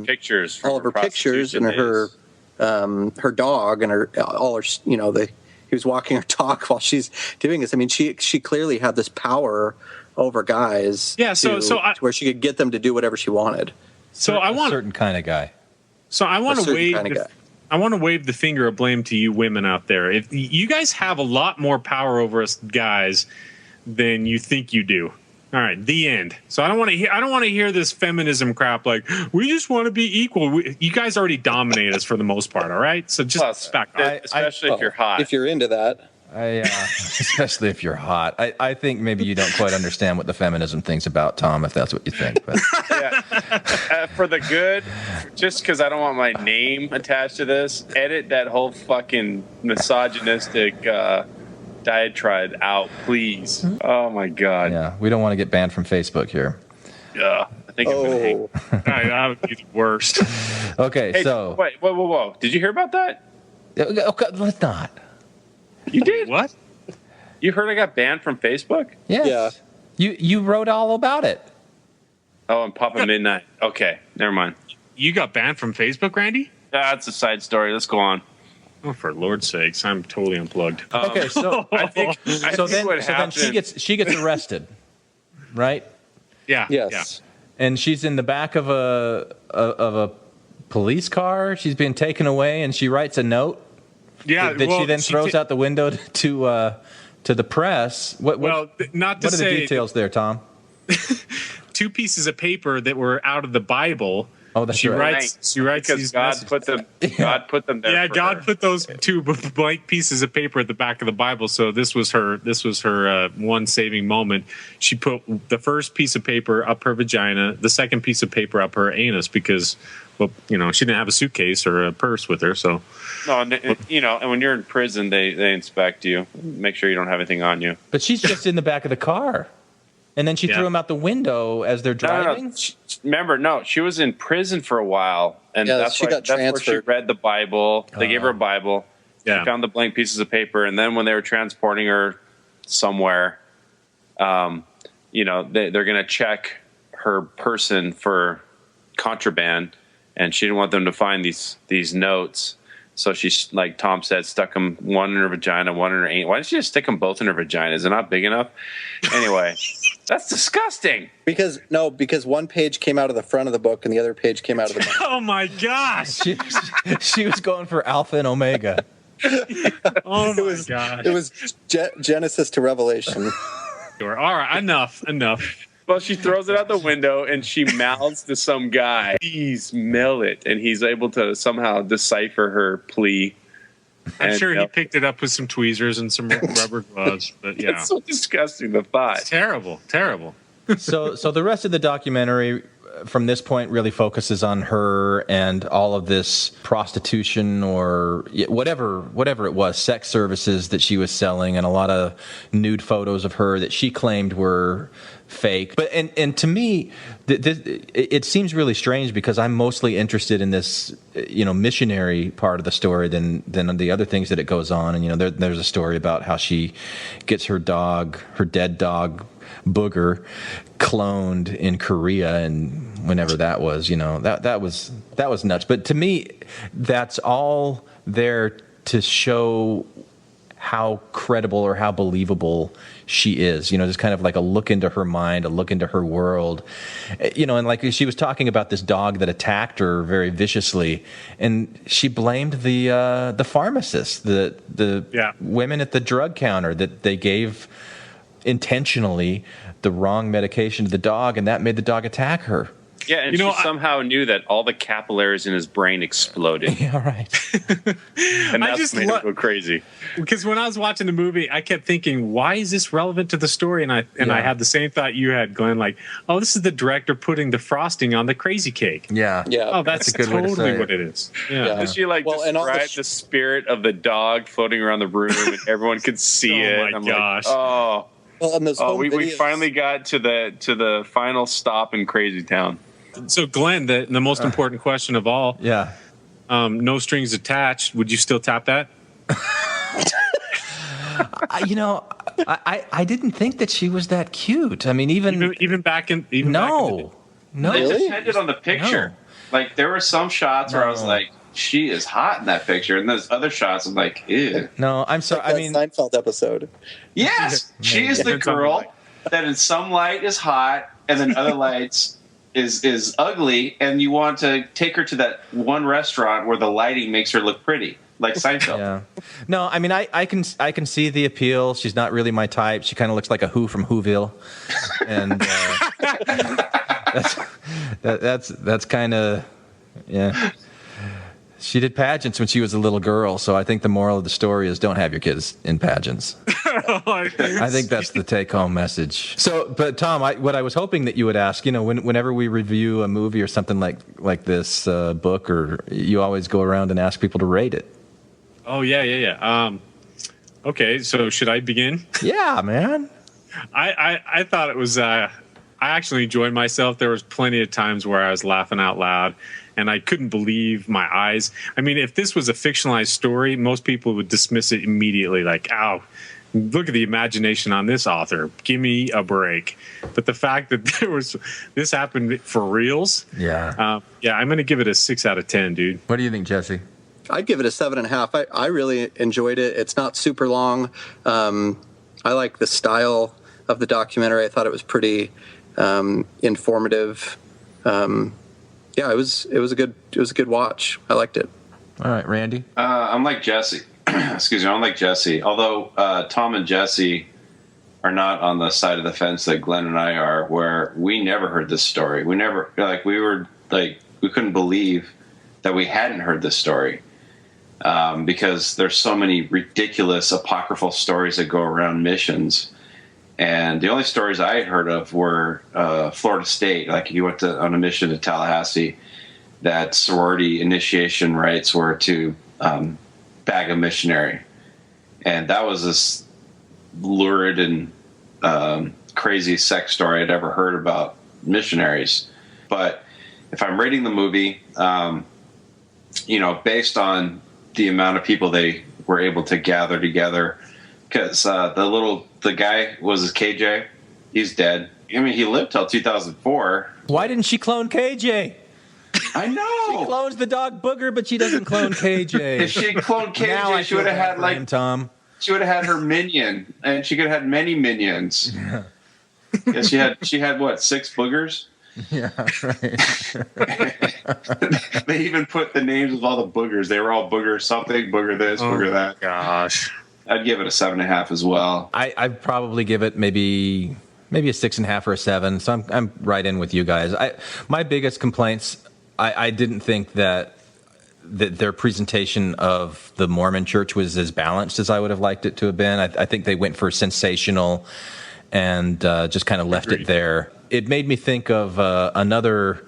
pictures, and her dog and he was walking her dog while she's doing this. I mean, she clearly had this power over guys. Yeah, to where she could get them to do whatever she wanted. So I want a certain kind of guy. So I want to wave the finger of blame to you women out there. If you guys have a lot more power over us guys than you think you do. All right, the end. So I don't want to hear this feminism crap like we just want to be equal. You guys already dominate us for the most part, all right? So just back up. Especially if you're hot. If you're into that. Especially if you're hot. I think maybe you don't quite understand what the feminism thing's about, Tom, if that's what you think. But. For the good, just because I don't want my name attached to this, edit that whole fucking misogynistic diatribe out, please. Oh, my God. Yeah, we don't want to get banned from Facebook here. Yeah, I think that would be the worst. Okay, hey, so... Wait, whoa. Did you hear about that? Okay, let's not. You did? What? You heard I got banned from Facebook? Yes. Yeah. You wrote all about it. Oh, and Papa Midnight. Okay, never mind. You got banned from Facebook, Randy? That's a side story. Let's go on. Oh, for Lord's sakes, I'm totally unplugged. Okay, so then she gets arrested, right? Yeah. Yes. Yeah. And she's in the back of a police car. She's being taken away, and she writes a note. Yeah, that she then throws out the window to the press. What are the details there, Tom? 2 pieces of paper that were out of the Bible. Oh, that's she right. writes because these God messages. put them there. Yeah, God put those 2 blank pieces of paper at the back of the Bible. So this was her one saving moment. She put the first piece of paper up her vagina, the second piece of paper up her anus because, well, she didn't have a suitcase or a purse with her. So no, and when you're in prison, they inspect you, make sure you don't have anything on you. But she's just in the back of the car. And then she threw him out the window as they're driving? No. She was in prison for a while. And that's where she read the Bible. They gave her a Bible. Yeah. She found the blank pieces of paper. And then when they were transporting her somewhere, they're going to check her person for contraband. And she didn't want them to find these notes. So she, like Tom said, stuck them one in her vagina, one in her anus. Why didn't she just stick them both in her vagina? Is it not big enough? Anyway, that's disgusting. Because one page came out of the front of the book and the other page came out of the back. Oh, my gosh. She was going for Alpha and Omega. Oh, my gosh. It was Genesis to Revelation. All right, enough. Well, she throws it out the window and she mouths to some guy, please mail it. And he's able to somehow decipher her plea. I'm sure he picked it up with some tweezers and some rubber gloves. But yeah. It's so disgusting, the thought. It's terrible. So the rest of the documentary from this point really focuses on her and all of this prostitution or whatever it was, sex services that she was selling, and a lot of nude photos of her that she claimed were fake. But and to me, it seems really strange because I'm mostly interested in this, missionary part of the story than the other things that it goes on. And there's a story about how she gets her dead dog Booger, cloned in Korea, and whenever that was, that was nuts. But to me, that's all there to show how credible or how believable she is. Just kind of like a look into her mind, a look into her world. And like she was talking about this dog that attacked her very viciously, and she blamed the pharmacist, the women at the drug counter, that they gave intentionally the wrong medication to the dog, and that made the dog attack her. Yeah, and she somehow knew that all the capillaries in his brain exploded. Yeah, right. And that's made him go crazy. Because when I was watching the movie, I kept thinking, why is this relevant to the story? And I had the same thought you had, Glenn, like, oh, this is the director putting the frosting on the crazy cake. Yeah. Oh, that's a good way to totally say it. what it is. Yeah. Did she describe the spirit of the dog floating around the room and everyone could see it? Oh, my gosh. Like, Well, and those home we videos- finally got to the final stop in Crazy Town. So, Glenn, the most important question of all. Yeah. No strings attached. Would you still tap that? I didn't think that she was that cute. I mean, even back in no, No, it depended on the picture. No. Like there were some shots where I was like, she is hot in that picture, and there's other shots I'm like, ew. No, I'm sorry. Like that Seinfeld episode. Yes, she is the girl that in some light is hot, and then other lights is ugly, and you want to take her to that one restaurant where the lighting makes her look pretty, like Seinfeld. Yeah. No, I mean, I can see the appeal. She's not really my type. She kind of looks like a Who from Whoville, and that's kind of She did pageants when she was a little girl, so I think the moral of the story is don't have your kids in pageants. I think that's the take-home message. So, but Tom, what I was hoping that you would ask, whenever we review a movie or something like this book, or you always go around and ask people to rate it. Oh, yeah. Okay, so should I begin? Yeah, man. I thought it was. I actually enjoyed myself. There was plenty of times where I was laughing out loud, and I couldn't believe my eyes. I mean, if this was a fictionalized story, most people would dismiss it immediately, like, "Ow, look at the imagination on this author. Give me a break." But the fact that this happened for reals, I'm going to give it a 6 out of 10, dude. What do you think, Jesse? I'd give it a 7.5. I really enjoyed it. It's not super long. I like the style of the documentary. I thought it was pretty informative. It was a good watch. I liked it. All right, Randy. I'm like Jesse. Excuse me. I'm like Jesse. Although Tom and Jesse are not on the side of the fence that Glenn and I are, where we never heard this story. We couldn't believe that we hadn't heard this story. Because there's so many ridiculous apocryphal stories that go around missions. And the only stories I had heard of were Florida State. Like if you went on a mission to Tallahassee, that sorority initiation rites were to bag a missionary. And that was this lurid and crazy sex story I'd ever heard about missionaries. But if I'm rating the movie, based on the amount of people they were able to gather together, because the guy was KJ, he's dead. I mean, he lived till 2004. Why didn't she clone KJ? I know. She clones the dog Booger, but she doesn't clone KJ. If she had cloned KJ, she would have had Tom. She would have had her minion, and she could have had many minions. Yeah. She had what, 6 boogers? Yeah, right. They even put the names of all the boogers. They were all booger something, booger this, booger that. Gosh. I'd give it a 7.5 as well. I'd probably give it maybe a 6.5 or a 7. So I'm right in with you guys. My biggest complaints, I didn't think that their presentation of the Mormon Church was as balanced as I would have liked it to have been. I think they went for sensational and just kind of left it there. It made me think of another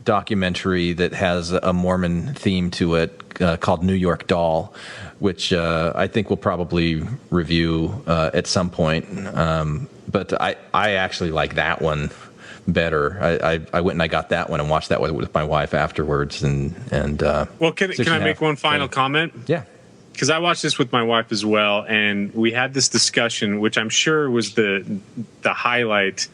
documentary that has a Mormon theme to it called New York Doll, which I think we'll probably review at some point. But I actually like that one better. I went and I got that one and watched that with my wife afterwards. Well, can I make one final comment? Yeah. Because I watched this with my wife as well, and we had this discussion, which I'm sure was the highlight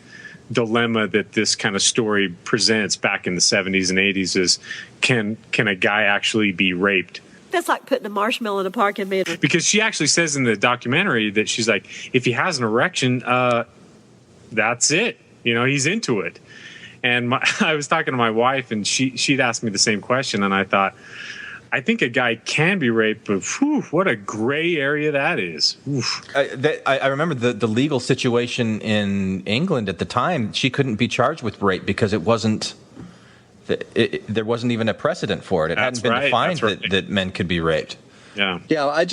dilemma that this kind of story presents back in the 70s and 80s is can a guy actually be raped That's like putting a marshmallow in a parking meter. Because she actually says in the documentary that she's like, if he has an erection, that's it. He's into it. And I was talking to my wife, and she'd asked me the same question, and I thought, I think a guy can be raped, but whew, what a gray area that is. I remember the legal situation in England at the time. She couldn't be charged with rape because it wasn't. There wasn't even a precedent for it. It hadn't been defined that men could be raped. Yeah. Yeah.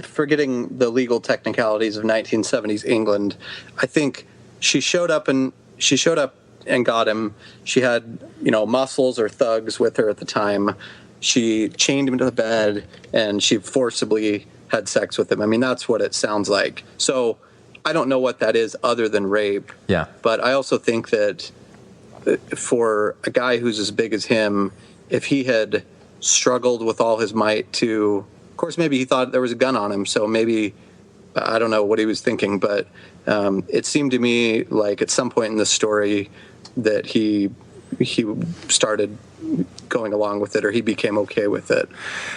Forgetting the legal technicalities of 1970s England, I think she showed up and got him. She had, muscles or thugs with her at the time. She chained him to the bed and she forcibly had sex with him. I mean, that's what it sounds like. So I don't know what that is other than rape. Yeah. But I also think that for a guy who's as big as him, if he had struggled with all his might to, of course, maybe he thought there was a gun on him. So maybe, I don't know what he was thinking, but it seemed to me like at some point in the story that he started going along with it, or he became okay with it.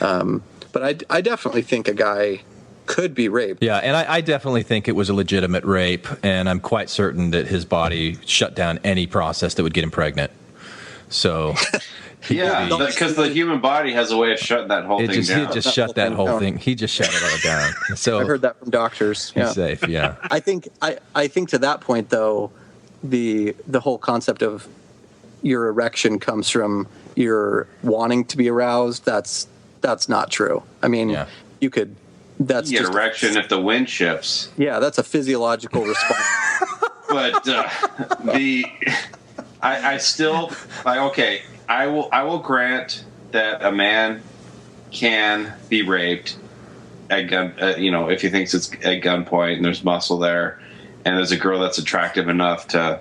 But I definitely think a guy could be raped. Yeah, and I definitely think it was a legitimate rape, and I'm quite certain that his body shut down any process that would get him pregnant. So, yeah, because the human body has a way of shutting that whole thing down. He just shut that whole thing. He just shut it all down. So I've heard that from doctors. Yeah. He's safe. Yeah. I think to that point though, the whole concept of your erection comes from your wanting to be aroused. That's not true. I mean, you could. That's you get just erection if the wind shifts. Yeah, that's a physiological response. But I still like. Okay, I will grant that a man can be raped at gun. If he thinks it's at gunpoint and there's muscle there, and there's a girl that's attractive enough to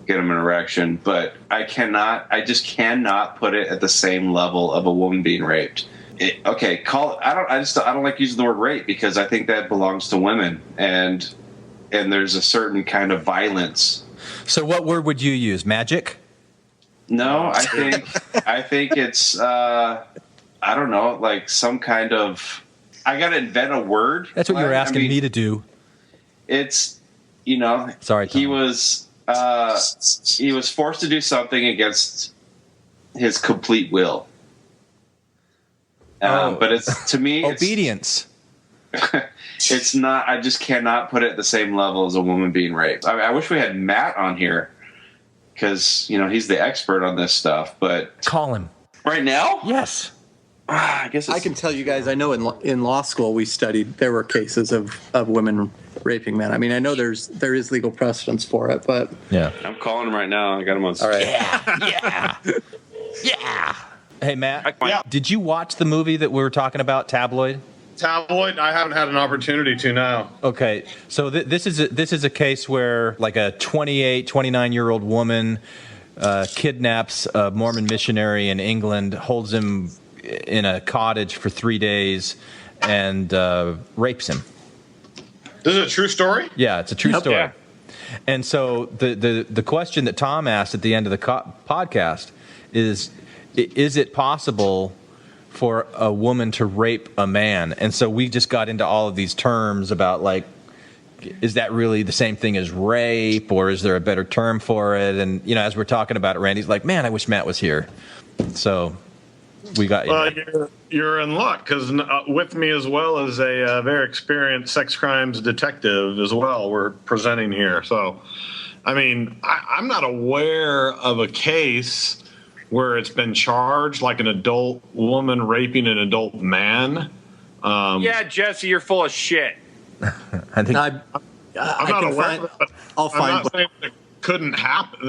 get him an erection. But I just cannot put it at the same level of a woman being raped. Call it. I don't like using the word rape because I think that belongs to women, and there's a certain kind of violence. So, what word would you use? Magic? No, I think it's I don't know, like some kind of. I got to invent a word. That's what you're asking me to do. It's Sorry, Tom. he was forced to do something against his complete will. But it's to me obedience. It's not. I just cannot put it at the same level as a woman being raped. I wish we had Matt on here because he's the expert on this stuff. But call him right now. Yes. I guess I can tell you guys. I know in law school we studied. There were cases of women raping men. I mean, I know there is legal precedence for it, but yeah, I'm calling him right now. I got him on. All right. Yeah. Hey, Matt, did you watch the movie that we were talking about, Tabloid? Tabloid? I haven't had an opportunity to now. Okay, so this is a case where like a 28, 29-year-old woman kidnaps a Mormon missionary in England, holds him in a cottage for 3 days, and rapes him. This is a true story? Yeah, it's a true story. Yeah. And so the question that Tom asked at the end of the podcast is it possible for a woman to rape a man? And so we just got into all of these terms about, like, is that really the same thing as rape, or is there a better term for it? And, as we're talking about it, Randy's like, man, I wish Matt was here. So we got... Well, you're in luck, because with me as well as a very experienced sex crimes detective as well, we're presenting here. So, I mean, I'm not aware of a case where it's been charged, like an adult woman raping an adult man. Yeah, Jesse, you're full of shit. I think I'm not aware of it. I'm not saying that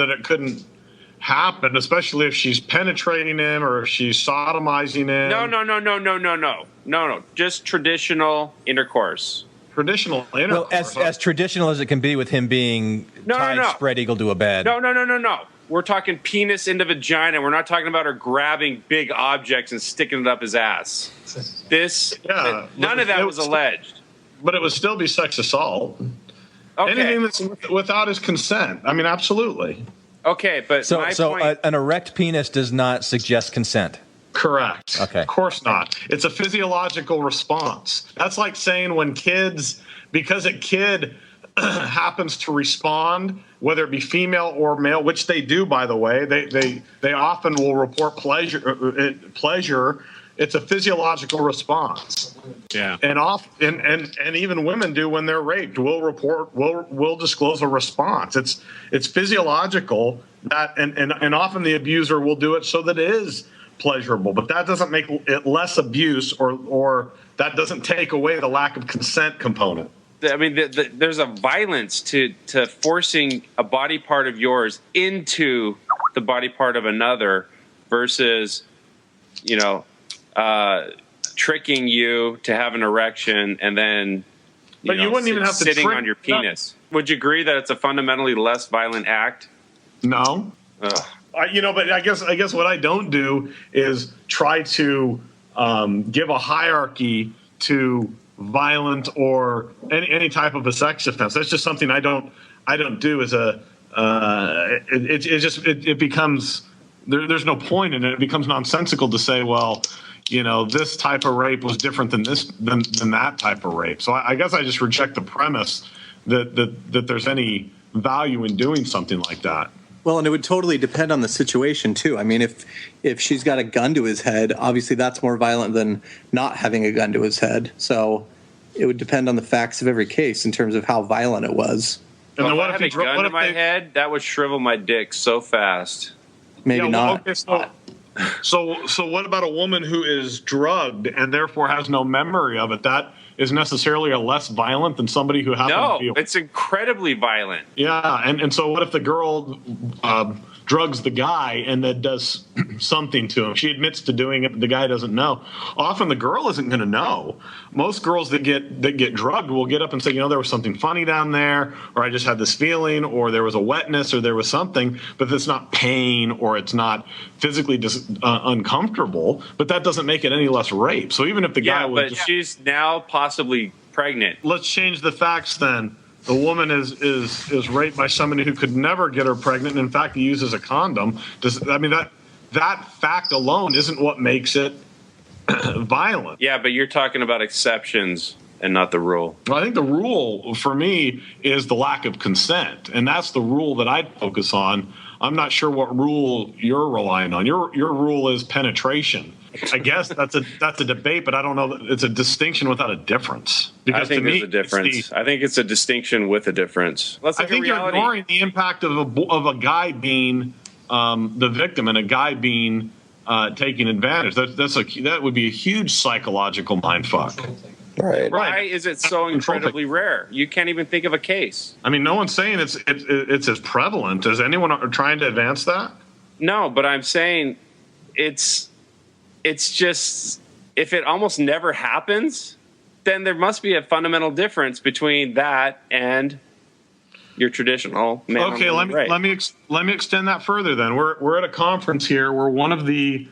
it couldn't happen, especially if she's penetrating him or if she's sodomizing him. No. Just traditional intercourse. Traditional intercourse. Well, as traditional as it can be with him being tied spread eagle to a bed. No. We're talking penis into vagina. We're not talking about her grabbing big objects and sticking it up his ass. None of that was alleged. But it would still be sex assault. Okay. Anything that's without his consent. I mean, absolutely. Okay, but so an erect penis does not suggest consent. Correct. Okay. Of course not. It's a physiological response. That's like saying because a kid happens to respond, whether it be female or male, which they do, by the way, they often will report pleasure. It's a physiological response. Yeah. And even women do when they're raped. Will disclose a response. It's physiological that and often the abuser will do it so that it is pleasurable, but that doesn't make it less abuse or that doesn't take away the lack of consent component. I mean, there's a violence to forcing a body part of yours into the body part of another versus, tricking you to have an erection and then you wouldn't even have to sitting on your penis. Would you agree that it's a fundamentally less violent act? No. Ugh. But I guess what I don't do is try to give a hierarchy to violent or any type of a sex offense. That's just something I don't do as a. It becomes there's no point in it. It becomes nonsensical to say, well, this type of rape was different than that type of rape. So I guess I just reject the premise that there's any value in doing something like that. Well, and it would totally depend on the situation, too. I mean, if she's got a gun to his head, obviously that's more violent than not having a gun to his head. So it would depend on the facts of every case in terms of how violent it was. And if I had a gun to my head, that would shrivel my dick so fast. Maybe not. Okay, so what about a woman who is drugged and therefore has no memory of it? That is necessarily a less violent than somebody who happens to be... it's incredibly violent. Yeah, and so what if the girl drugs the guy and then does something to him? She admits to doing it, but the guy doesn't know. Often the girl isn't going to know. Most girls that get drugged will get up and say, there was something funny down there, or I just had this feeling, or there was a wetness, or there was something, but it's not pain, or it's not physically uncomfortable, but that doesn't make it any less rape. So even if the guy was... but she's now possibly pregnant. Let's change the facts then. The woman is raped by somebody who could never get her pregnant. And in fact, he uses a condom. That fact alone isn't what makes it violent. Yeah, but you're talking about exceptions and not the rule. Well, I think the rule for me is the lack of consent, and that's the rule that I'd focus on. I'm not sure what rule you're relying on. Your rule is penetration. I guess that's a debate, but I don't know. It's a distinction without a difference. Because I think to me, there's a difference. I think it's a distinction with a difference. I think you're ignoring the impact of a guy being the victim and a guy being taking advantage. That would be a huge psychological mindfuck. Right. Why is it so incredibly rare? You can't even think of a case. I mean, no one's saying it's as prevalent. Is anyone trying to advance that? No, but I'm saying it's just, if it almost never happens, then there must be a fundamental difference between that and your traditional man. Okay, let me extend that further. Then we're at a conference here where one of the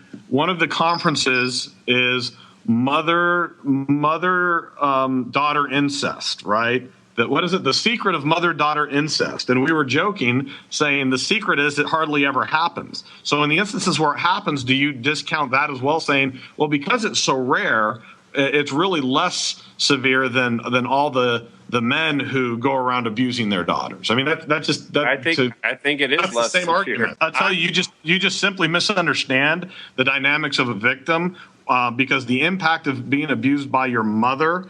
conferences is mother daughter incest, right? What is it? The secret of mother-daughter incest. And we were joking, saying the secret is it hardly ever happens. So in the instances where it happens, do you discount that as well, saying, well, because it's so rare, it's really less severe than all the men who go around abusing their daughters? I mean, I think it is that's less the same severe. argument. I'll tell you, you just simply misunderstand the dynamics of a victim because the impact of being abused by your mother.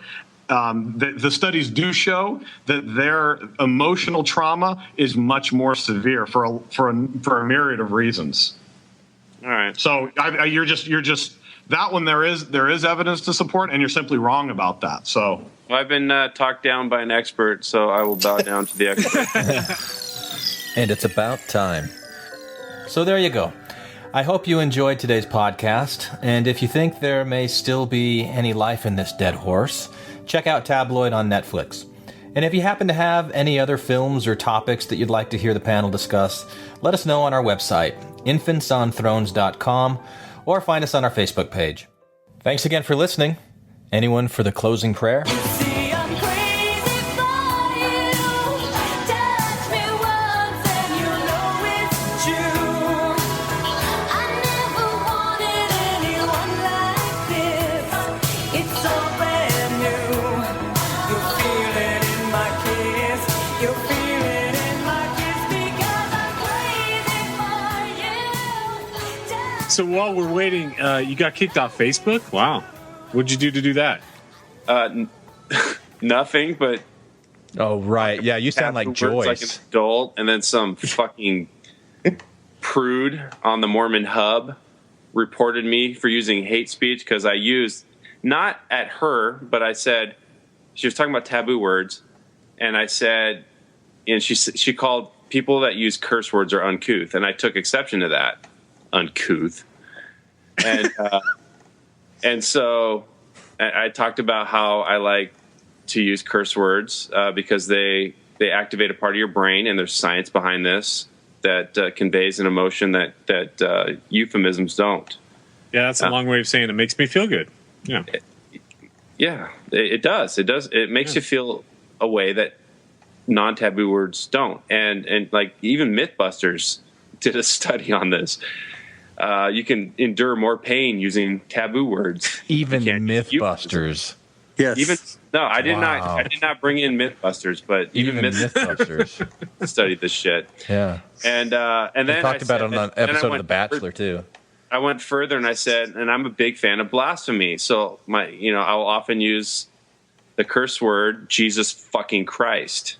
The studies do show that their emotional trauma is much more severe for a myriad of reasons. All right. So you're just that one. There is evidence to support, and you're simply wrong about that. So I've been talked down by an expert, so I will bow down to the expert. And it's about time. So there you go. I hope you enjoyed today's podcast, and if you think there may still be any life in this dead horse, check out Tabloid on Netflix. And if you happen to have any other films or topics that you'd like to hear the panel discuss, let us know on our website, infantsonthrones.com, or find us on our Facebook page. Thanks again for listening. Anyone for the closing prayer? So while we're waiting, you got kicked off Facebook? Wow. What'd you do to do that? Nothing, but... Oh, right. Yeah, you sound like Joyce. Like an adult, and then some fucking prude on the Mormon Hub reported me for using hate speech because I used, not at her, but I said, she was talking about taboo words, and I said, and she called people that use curse words are uncouth, and I took exception to that. Uncouth. And so I talked about how I like to use curse words because they activate a part of your brain, and there's science behind this that conveys an emotion that euphemisms don't. Yeah, that's a long way of saying it makes me feel good. Yeah. It does. It makes you feel a way that non-taboo words don't. And like even Mythbusters did a study on this. You can endure more pain using taboo words. Even Mythbusters. Yes. I did not bring in Mythbusters, but even Mythbusters studied this shit. Yeah. And then we talked about it on an episode of The Bachelor too. I went further and I said, and I'm a big fan of blasphemy, so I'll often use the curse word Jesus fucking Christ.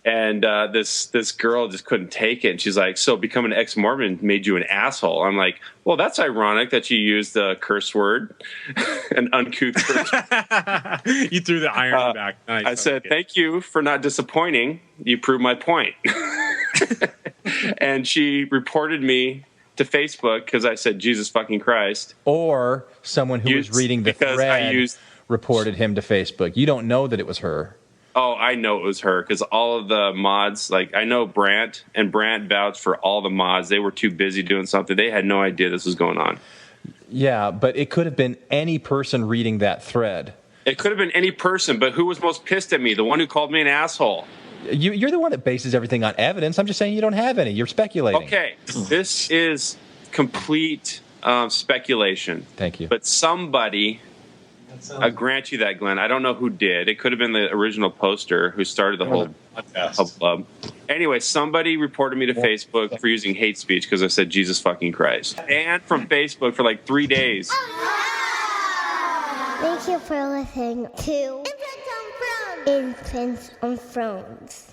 And this girl just couldn't take it. And she's like, so becoming an ex-Mormon made you an asshole. I'm like, well, that's ironic that you used the curse word, an uncouth curse word. You threw the iron back. Nice. I said, thank you for not disappointing. You proved my point. And she reported me to Facebook because I said, Jesus fucking Christ. Or someone who was reading the thread reported him to Facebook. You don't know that it was her. Oh, I know it was her because all of the mods, like I know Brant, and Brant vouched for all the mods. They were too busy doing something. They had no idea this was going on. Yeah, but it could have been any person reading that thread. It could have been any person, but who was most pissed at me? The one who called me an asshole. You're the one that bases everything on evidence. I'm just saying you don't have any. You're speculating. Okay, this is complete speculation. Thank you. But somebody... I grant you that, Glenn. I don't know who did. It could have been the original poster who started the whole club. Anyway, somebody reported me to Facebook for using hate speech because I said Jesus fucking Christ. And from Facebook for like 3 days. Thank you for listening to Infants on Thrones.